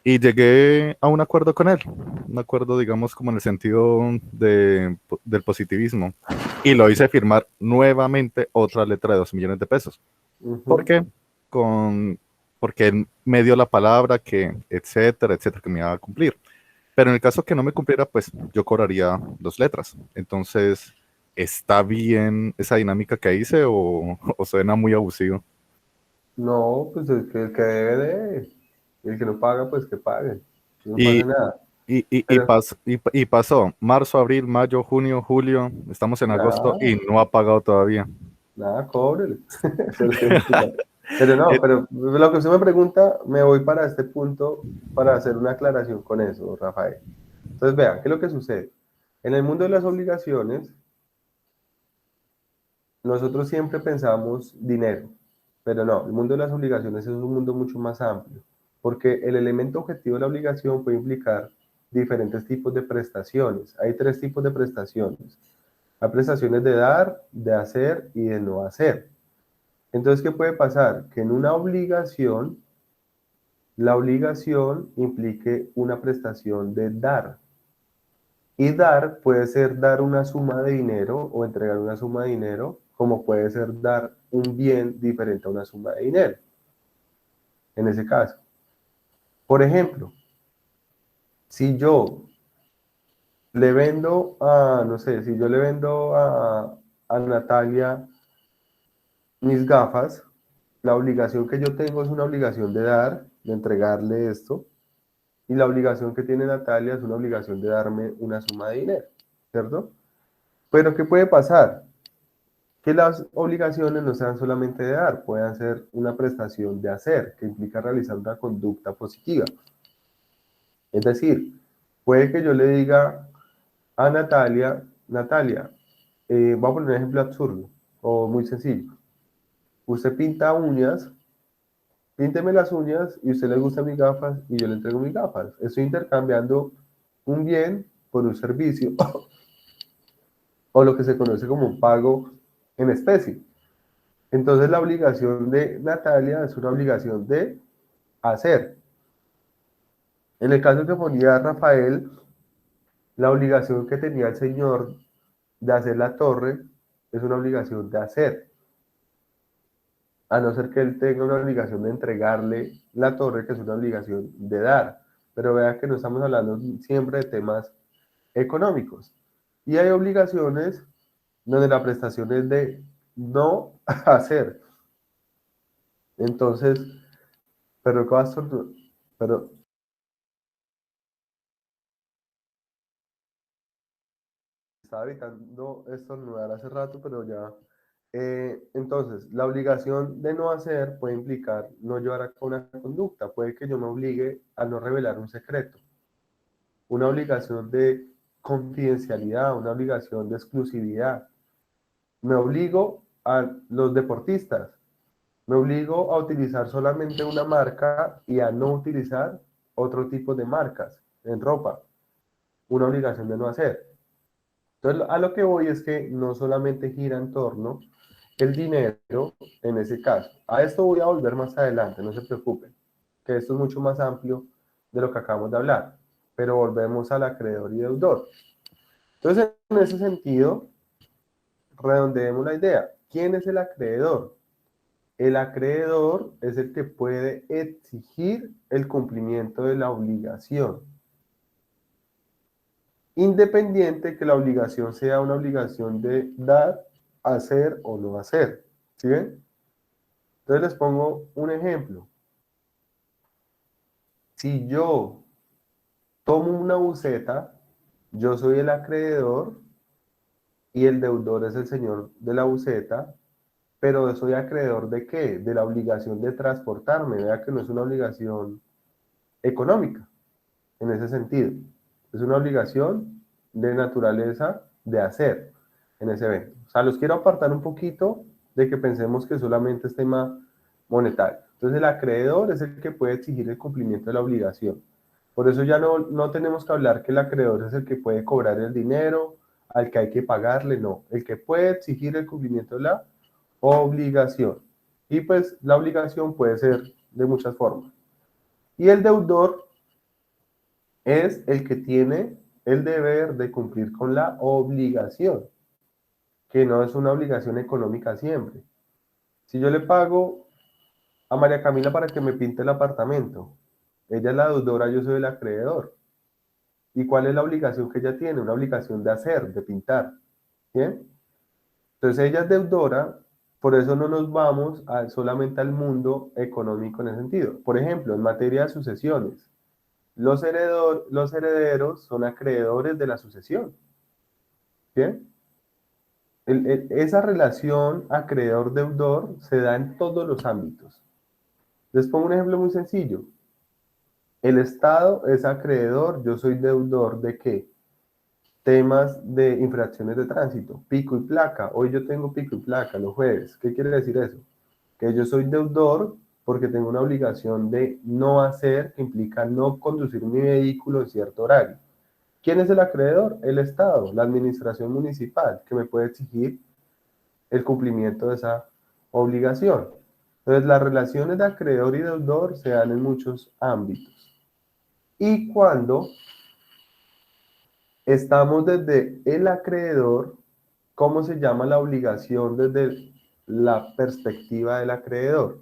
Y llegué a un acuerdo con él. Un acuerdo, digamos, como en el sentido del positivismo. Y lo hice firmar nuevamente otra letra de 2 millones de pesos. ¿Por Ujú. qué? Porque él me dio la palabra que, etcétera, etcétera, que me iba a cumplir. Pero en el caso que no me cumpliera, pues yo cobraría 2 letras. Entonces, ¿está bien esa dinámica que hice o suena muy abusivo? No, pues el que debe de, el que no paga, pues que pague. No pasa Y, nada. Pero y pasó marzo, abril, mayo, junio, julio, estamos en agosto nada, y no ha pagado todavía. nada, cóbrele. Pero no, Eh, pero lo que usted me pregunta, me voy para este punto para hacer una aclaración con eso, Rafael. Entonces, vean, ¿qué es lo que sucede? En el mundo de las obligaciones, nosotros siempre pensamos dinero, pero no, el mundo de las obligaciones es un mundo mucho más amplio, porque el elemento objetivo de la obligación puede implicar diferentes tipos de prestaciones. Hay 3 tipos de prestaciones. Hay prestaciones de dar, de hacer y de no hacer. Entonces, ¿qué puede pasar? Que en una obligación, la obligación implique una prestación de dar. Y dar puede ser dar una suma de dinero o entregar una suma de dinero, como puede ser dar un bien diferente a una suma de dinero, en ese caso. Por ejemplo, si yo le vendo a, no sé, si yo le vendo a Natalia mis gafas, la obligación que yo tengo es una obligación de dar, de entregarle esto, y la obligación que tiene Natalia es una obligación de darme una suma de dinero, ¿cierto? Pero ¿qué puede pasar? Que las obligaciones no sean solamente de dar, puedan ser una prestación de hacer, que implica realizar una conducta positiva. Es decir, puede que yo le diga a Natalia, Natalia, voy a poner un ejemplo absurdo o muy sencillo. Usted pinta uñas, pínteme las uñas y a usted le gustan mis gafas y yo le entrego mis gafas. Estoy intercambiando un bien por un servicio o lo que se conoce como un pago en especie. Entonces la obligación de Natalia es una obligación de hacer. En el caso que ponía Rafael, la obligación que tenía el señor de hacer la torre es una obligación de hacer, a no ser que él tenga una obligación de entregarle la torre, que es una obligación de dar. Pero vea que no estamos hablando siempre de temas económicos. Y hay obligaciones donde la prestación es de no hacer. Entonces, pero ¿qué vas a pero estaba evitando estornudar hace rato, pero ya. Entonces, la obligación de no hacer puede implicar no llevar a cabo una conducta. Puede que yo me obligue a no revelar un secreto. Una obligación de confidencialidad, una obligación de exclusividad. Me obligo a los deportistas. Me obligo a utilizar solamente una marca y a no utilizar otro tipo de marcas en ropa. Una obligación de no hacer. Entonces, a lo que voy es que no solamente gira en torno el dinero en ese caso. A esto voy a volver más adelante, no se preocupen, que esto es mucho más amplio de lo que acabamos de hablar. Pero volvemos al acreedor y deudor. Entonces, en ese sentido, redondeemos la idea. ¿Quién es el acreedor? El acreedor es el que puede exigir el cumplimiento de la obligación, independiente que la obligación sea una obligación de dar, hacer o no hacer. ¿Sí ven? Entonces les pongo un ejemplo. Si yo tomo una buceta, yo soy el acreedor y el deudor es el señor de la buceta, pero soy acreedor ¿de qué? De la obligación de transportarme. Vea que no es una obligación económica en ese sentido. Es una obligación de naturaleza de hacer en ese evento. O sea, los quiero apartar un poquito de que pensemos que solamente es tema monetario. Entonces, el acreedor es el que puede exigir el cumplimiento de la obligación. Por eso ya no tenemos que hablar que el acreedor es el que puede cobrar el dinero, al que hay que pagarle, no. El que puede exigir el cumplimiento de la obligación. Y pues la obligación puede ser de muchas formas. Y el deudor es el que tiene el deber de cumplir con la obligación, que no es una obligación económica siempre. Si yo le pago a María Camila para que me pinte el apartamento, ella es la deudora, yo soy el acreedor. ¿Y cuál es la obligación que ella tiene? Una obligación de hacer, de pintar. ¿Bien? Entonces ella es deudora, por eso no nos vamos solamente al mundo económico en ese sentido. Por ejemplo, en materia de sucesiones, los herederos son acreedores de la sucesión. ¿Bien? Esa relación acreedor-deudor se da en todos los ámbitos. Les pongo un ejemplo muy sencillo. El Estado es acreedor, yo soy deudor ¿de qué? Temas de infracciones de tránsito, pico y placa. Hoy yo tengo pico y placa los jueves. ¿Qué quiere decir eso? Que yo soy deudor porque tengo una obligación de no hacer, que implica no conducir mi vehículo en cierto horario. ¿Quién es el acreedor? El Estado, la administración municipal, que me puede exigir el cumplimiento de esa obligación. Entonces, las relaciones de acreedor y deudor se dan en muchos ámbitos. Y cuando estamos desde el acreedor, ¿cómo se llama la obligación desde la perspectiva del acreedor?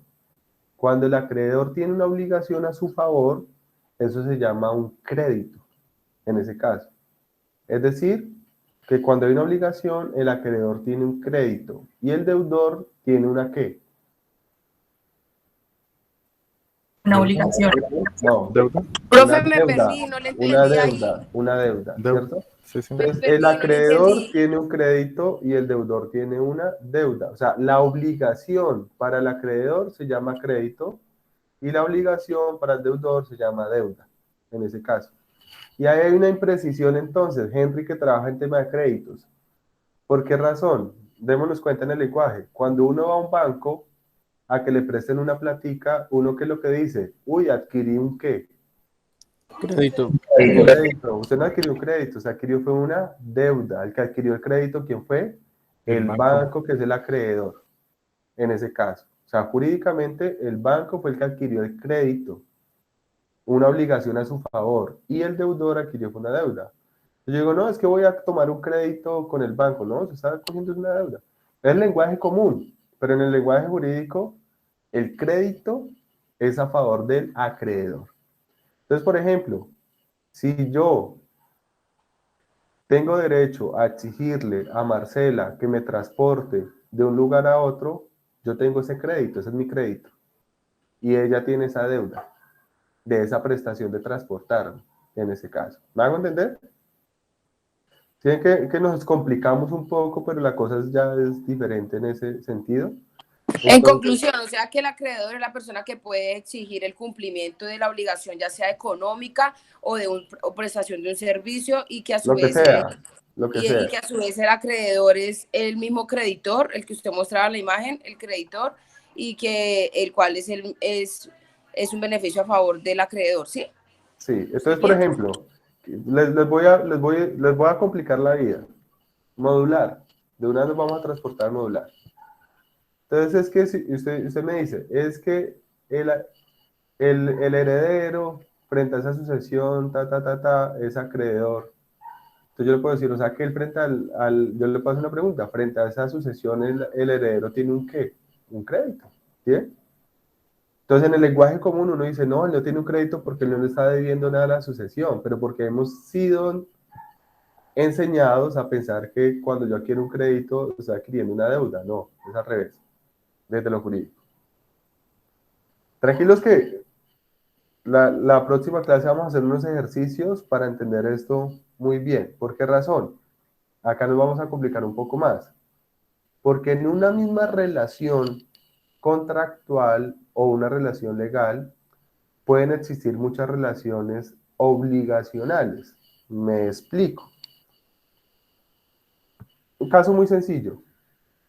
Cuando el acreedor tiene una obligación a su favor, eso se llama un crédito, en ese caso. Es decir, que cuando hay una obligación, el acreedor tiene un crédito y el deudor tiene una ¿qué? Una obligación. No, ¿Deuda? Profe, una me deuda, perdí, no le una entendí ahí. deuda, una deuda, ¿Deuda? ¿cierto? Sí, sí. Entonces, Perdí, el no le acreedor entendí. tiene un crédito y el deudor tiene una deuda. O sea, la obligación para el acreedor se llama crédito y la obligación para el deudor se llama deuda, en ese caso. Y ahí hay una imprecisión entonces, Henry que trabaja en tema de créditos. ¿Por qué razón? Démonos cuenta en el lenguaje. Cuando uno va a un banco a que le presten una platica, uno que es lo que dice, uy, adquirí un ¿qué? Crédito. Un crédito. Usted no adquirió un crédito, se adquirió fue una deuda. El que adquirió el crédito, ¿quién fue? El banco, que es el acreedor, en ese caso. O sea, jurídicamente el banco fue el que adquirió el crédito, una obligación a su favor, y el deudor adquirió una deuda. Yo digo, no, es que voy a tomar un crédito con el banco. No, se está cogiendo una deuda. Es el lenguaje común, pero en el lenguaje jurídico, el crédito es a favor del acreedor. Entonces, por ejemplo, si yo tengo derecho a exigirle a Marcela que me transporte de un lugar a otro, yo tengo ese crédito, ese es mi crédito. Y ella tiene esa deuda de esa prestación de transportarme, en ese caso. ¿Me hago entender? Tienen que nos complicamos un poco, pero la cosa ya es diferente en ese sentido. En Entonces, conclusión, o sea que el acreedor es la persona que puede exigir el cumplimiento de la obligación, ya sea económica o de una prestación de un servicio, y que a su lo que vez sea, lo que y sea. que a su vez el acreedor es el mismo creditor, el que usted mostraba en la imagen, el creditor, y que el cual es un beneficio a favor del acreedor, ¿sí? Sí, entonces, por ejemplo, les voy a complicar la vida. Modular. De una vez vamos a transportar modular. Entonces, es que si usted me dice, es que el, el heredero, frente a esa sucesión, es acreedor. Entonces yo le puedo decir, o sea, que él frente yo le puedo hacer una pregunta, frente a esa sucesión, el heredero tiene un ¿qué? Un crédito, ¿sí? Entonces, en el lenguaje común uno dice, no, él no tiene un crédito porque él no le está debiendo nada a la sucesión, pero porque hemos sido enseñados a pensar que cuando yo adquiero un crédito, estoy adquiriendo una deuda. No, es al revés, desde lo jurídico. Tranquilos que la próxima clase vamos a hacer unos ejercicios para entender esto muy bien. ¿Por qué razón? Acá nos vamos a complicar un poco más. Porque en una misma relación contractual o una relación legal, pueden existir muchas relaciones obligacionales. Me explico. Un caso muy sencillo.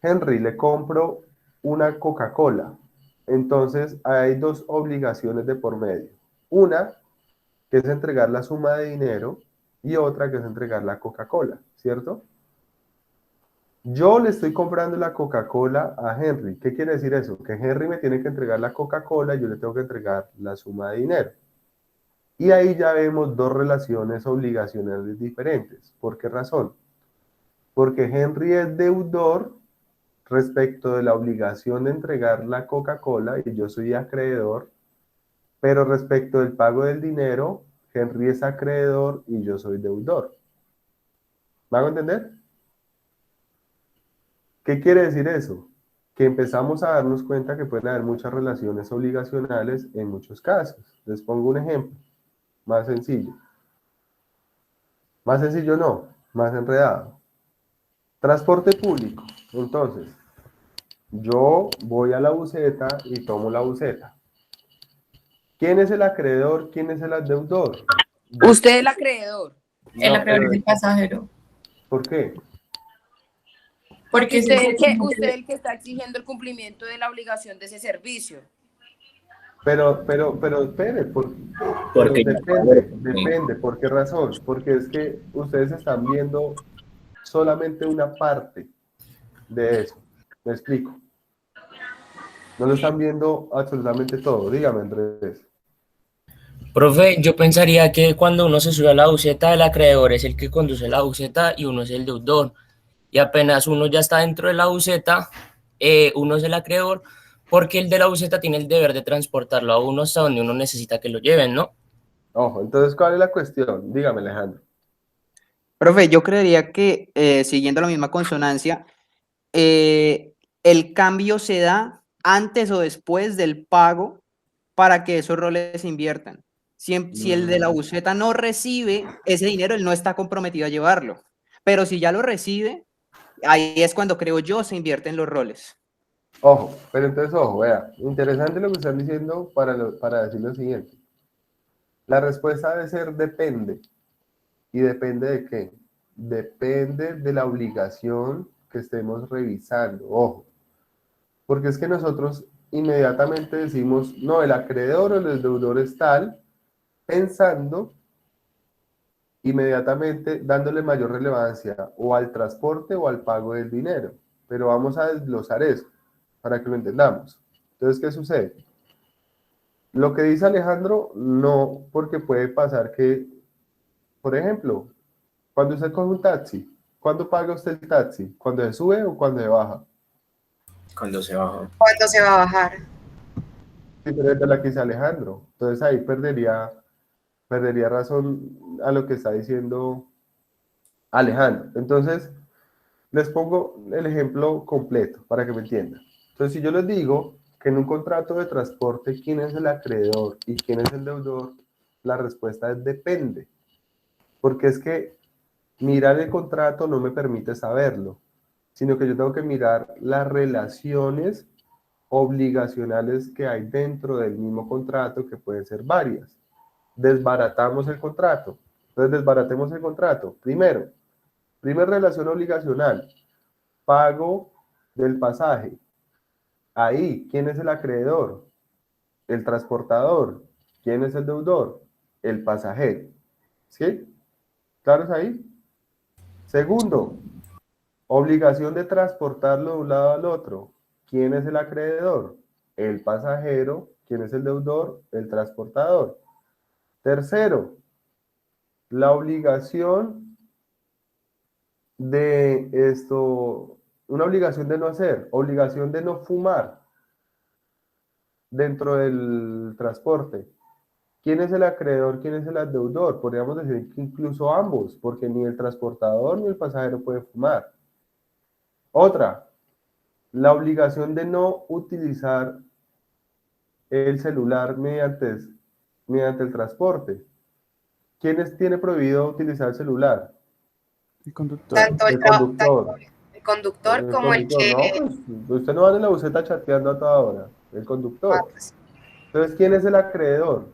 Henry, le compro una Coca-Cola. Entonces, hay dos obligaciones de por medio. Una, que es entregar la suma de dinero, y otra, que es entregar la Coca-Cola, ¿cierto? Yo le estoy comprando la Coca-Cola a Henry. ¿Qué quiere decir eso? Que Henry me tiene que entregar la Coca-Cola y yo le tengo que entregar la suma de dinero. Y ahí ya vemos dos relaciones obligacionales diferentes. ¿Por qué razón? Porque Henry es deudor respecto de la obligación de entregar la Coca-Cola y yo soy acreedor, pero respecto del pago del dinero, Henry es acreedor y yo soy deudor. ¿Me hago entender? ¿Qué quiere decir eso? Que empezamos a darnos cuenta que pueden haber muchas relaciones obligacionales en muchos casos. Les pongo un ejemplo más sencillo. Más sencillo no, más enredado. Transporte público. Entonces, yo voy a la buseta y tomo la buseta. ¿Quién es el acreedor? ¿Quién es el deudor? Usted es el acreedor. El No, acreedor pero es el pasajero. ¿por qué? Porque Porque si usted es el que está exigiendo el cumplimiento de la obligación de ese servicio. Pero espere, pero Porque depende. ¿Por qué razón? Porque es que ustedes están viendo solamente una parte de eso. Me explico. No lo están viendo absolutamente todo. Dígame, Andrés. Profe, yo pensaría que cuando uno se sube a la buseta, el acreedor es el que conduce la buseta y uno es el deudor. Y apenas uno ya está dentro de la buseta, uno es el acreedor, porque el de la buseta tiene el deber de transportarlo a uno hasta donde uno necesita que lo lleven, ¿no? Ojo, entonces, ¿cuál es la cuestión? Dígame, Alejandro. Profe, yo creería que, siguiendo la misma consonancia, el cambio se da antes o después del pago para que esos roles se inviertan. Si el de la buseta no recibe ese dinero, él no está comprometido a llevarlo. Pero si ya lo recibe, ahí es cuando creo yo se invierten los roles. Ojo, pero entonces, ojo, vea, interesante lo que están diciendo para decir lo siguiente. La respuesta debe ser depende. ¿Y depende de qué? Depende de la obligación que estemos revisando, ojo. Porque es que nosotros inmediatamente decimos, no, el acreedor o el deudor es tal, pensando inmediatamente dándole mayor relevancia o al transporte o al pago del dinero. Pero vamos a desglosar eso para que lo entendamos. Entonces, ¿qué sucede? Lo que dice Alejandro, no, porque puede pasar que, por ejemplo, cuando usted coge un taxi, ¿cuándo paga usted el taxi? ¿Cuando se sube o cuando se baja? cuando se baja. ¿Cuándo se va a bajar? Diferente a la que dice Alejandro. Entonces ahí perdería razón a lo que está diciendo Alejandro. Entonces, les pongo el ejemplo completo para que me entiendan. Entonces, si yo les digo que en un contrato de transporte, ¿quién es el acreedor y quién es el deudor? La respuesta es depende. Porque es que mirar el contrato no me permite saberlo, sino que yo tengo que mirar las relaciones obligacionales que hay dentro del mismo contrato, que pueden ser varias. Desbaratamos el contrato. Entonces, desbaratemos el contrato. Primero, Primera relación obligacional, pago del pasaje. Ahí, ¿quién es el acreedor? El transportador. ¿Quién es el deudor? El pasajero. ¿Sí? ¿Claros ahí? Segundo, obligación de transportarlo de un lado al otro. ¿Quién es el acreedor? El pasajero. ¿Quién es el deudor? El transportador. Tercero, la obligación de esto, una obligación de no hacer, obligación de no fumar dentro del transporte. ¿Quién es el acreedor? ¿Quién es el deudor? Podríamos decir que incluso ambos, porque ni el transportador ni el pasajero puede fumar. Otra, la obligación de no utilizar el celular mediante el transporte. ¿Quién tiene prohibido utilizar el celular? El conductor. Tanto El conductor. el conductor El como el conductor, no, que... pues usted no va en la buseta chateando a toda hora. El conductor. pues, Entonces, ¿quién es el acreedor?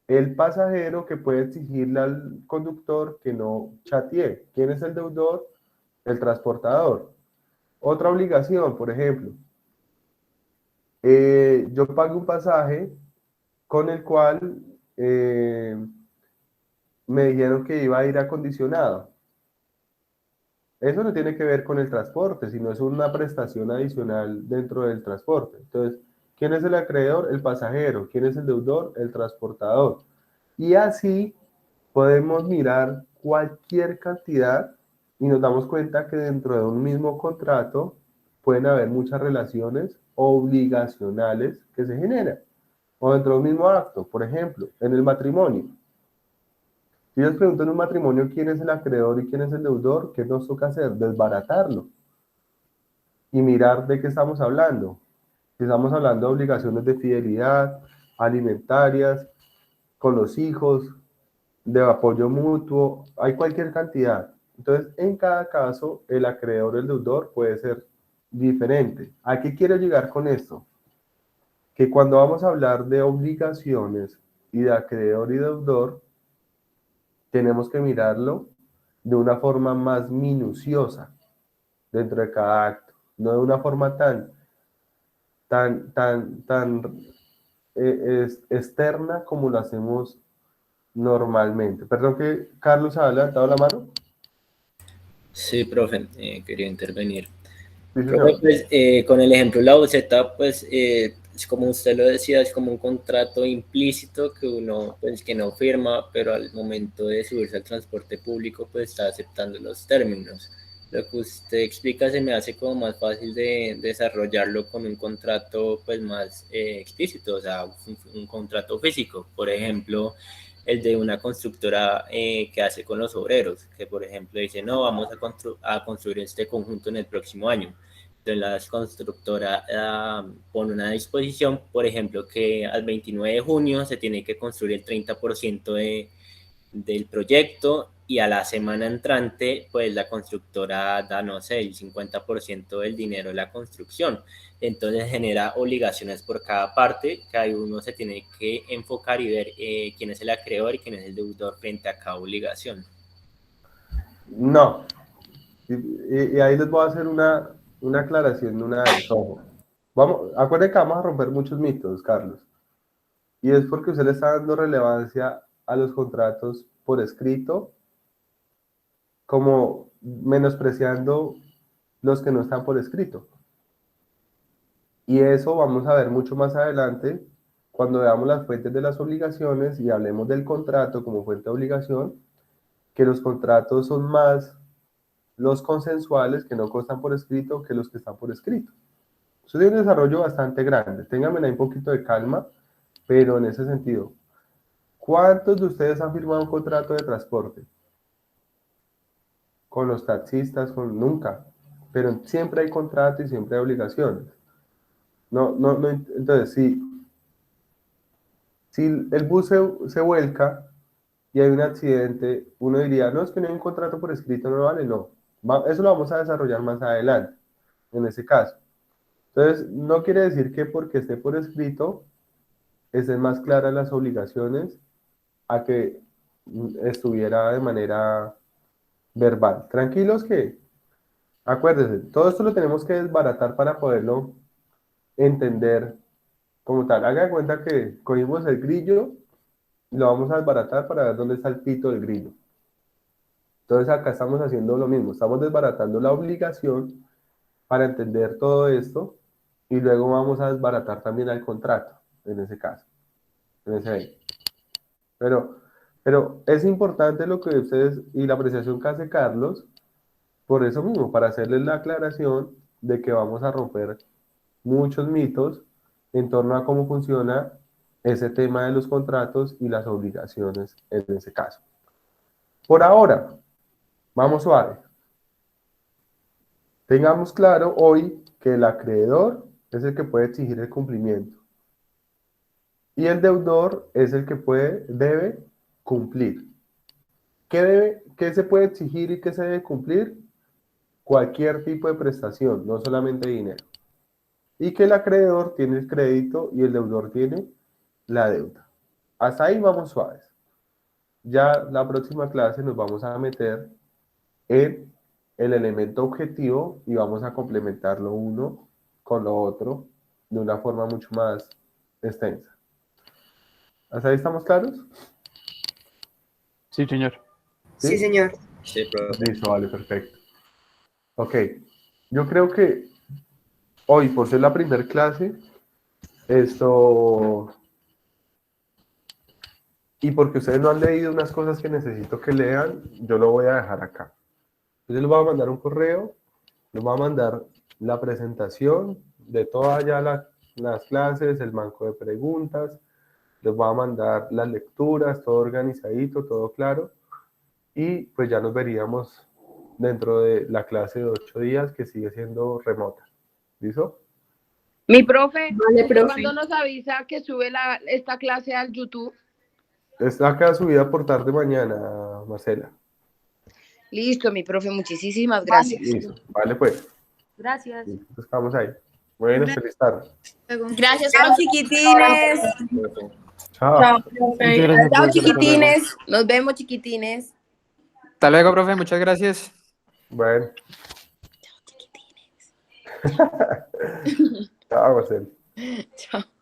El pasajero que puede exigirle al conductor que no chatee. ¿Quién es el deudor? El transportador. Otra obligación, por ejemplo, yo pago un pasaje con el cual me dijeron que iba a ir acondicionado. Eso no tiene que ver con el transporte, sino es una prestación adicional dentro del transporte. Entonces, ¿quién es el acreedor? El pasajero. ¿Quién es el deudor? El transportador. Y así podemos mirar cualquier cantidad y nos damos cuenta que dentro de un mismo contrato pueden haber muchas relaciones obligacionales que se generan. O dentro de un mismo acto, por ejemplo, en el matrimonio. Si yo les pregunto en un matrimonio quién es el acreedor y quién es el deudor, ¿qué nos toca hacer? Desbaratarlo y mirar de qué estamos hablando. Si estamos hablando de obligaciones de fidelidad, alimentarias, con los hijos, de apoyo mutuo, hay cualquier cantidad. Entonces, en cada caso, el acreedor o el deudor puede ser diferente. ¿A qué quiero llegar con esto? Que cuando vamos a hablar de obligaciones y de acreedor y deudor, tenemos que mirarlo de una forma más minuciosa dentro de cada acto, no de una forma tan externa como lo hacemos normalmente. Perdón que Carlos ha levantado la mano. Sí, profe, quería intervenir. Sí, Profe, señor. pues, con el ejemplo de la buseta, pues, es como usted lo decía, es como un contrato implícito que uno, pues, que no firma, pero al momento de subirse al transporte público, pues, está aceptando los términos. Lo que usted explica se me hace como más fácil de desarrollarlo con un contrato, pues, más explícito, o sea, un contrato físico. Por ejemplo, el de una constructora que hace con los obreros, que por ejemplo dice, no, vamos a construir este conjunto en el próximo año. Entonces la constructora pone una disposición, por ejemplo, que al 29 de junio se tiene que construir el 30% del proyecto y a la semana entrante, pues la constructora da, no sé, el 50% del dinero de la construcción. Entonces genera obligaciones por cada parte, que ahí uno se tiene que enfocar y ver quién es el acreedor y quién es el deudor frente a cada obligación. No. Y ahí les voy a hacer una aclaración, una vez. Ojo. Acuérdense que vamos a romper muchos mitos, Carlos. Y es porque usted le está dando relevancia a los contratos por escrito, como menospreciando los que no están por escrito. Y eso vamos a ver mucho más adelante cuando veamos las fuentes de las obligaciones y hablemos del contrato como fuente de obligación, que los contratos son más los consensuales que no constan por escrito que los que están por escrito. Eso tiene un desarrollo bastante grande. Ténganme ahí un poquito de calma, pero en ese sentido. ¿Cuántos de ustedes han firmado un contrato de transporte? Con los taxistas, nunca. Pero siempre hay contrato y siempre hay obligaciones. No, entonces, si el bus se vuelca y hay un accidente, uno diría, no, es que no hay un contrato por escrito, no vale, no. Eso lo vamos a desarrollar más adelante, en ese caso. Entonces, no quiere decir que porque esté por escrito, estén más claras las obligaciones a que estuviera de manera verbal. Tranquilos que, acuérdense, todo esto lo tenemos que desbaratar para poderlo entender como tal. Haga de cuenta que cogimos el grillo y lo vamos a desbaratar para ver dónde está el pito del grillo. Entonces acá estamos haciendo lo mismo, estamos desbaratando la obligación para entender todo esto y luego vamos a desbaratar también el contrato, en ese caso, en ese ahí. Pero es importante lo que ustedes y la apreciación que hace Carlos, por eso mismo, para hacerles la aclaración de que vamos a romper muchos mitos en torno a cómo funciona ese tema de los contratos y las obligaciones en ese caso. Por ahora, vamos suave. Tengamos claro hoy que el acreedor es el que puede exigir el cumplimiento y el deudor es el que debe cumplir. ¿Qué se puede exigir y qué se debe cumplir? Cualquier tipo de prestación, no solamente dinero. Y que el acreedor tiene el crédito y el deudor tiene la deuda. Hasta ahí vamos suaves. Ya la próxima clase nos vamos a meter en el elemento objetivo y vamos a complementarlo uno con lo otro de una forma mucho más extensa. ¿Hasta ahí estamos claros? Sí, señor. Sí, señor. Sí, profe. Listo, vale, perfecto. Ok, yo creo que hoy, por ser la primera clase, y porque ustedes no han leído unas cosas que necesito que lean, yo lo voy a dejar acá. Yo les voy a mandar un correo, les voy a mandar la presentación de todas ya las clases, el banco de preguntas, les voy a mandar las lecturas, todo organizadito, todo claro, y pues ya nos veríamos dentro de la clase de 8 días que sigue siendo remota. ¿Listo? Mi profe, Vale, profe. ¿cuándo nos avisa que sube esta clase al YouTube? Está acá subida por tarde mañana, Marcela. Listo, mi profe, muchísimas gracias. Listo, vale pues. Gracias. Listo, entonces estamos ahí. Bueno, feliz tarde. Gracias, Chao, chiquitines. Chao. Chao, profe. Muchas gracias, Chao, profe. chiquitines. Nos vemos, chiquitines. Hasta luego, profe, muchas gracias. Bueno. Chao, Marcela. Chao.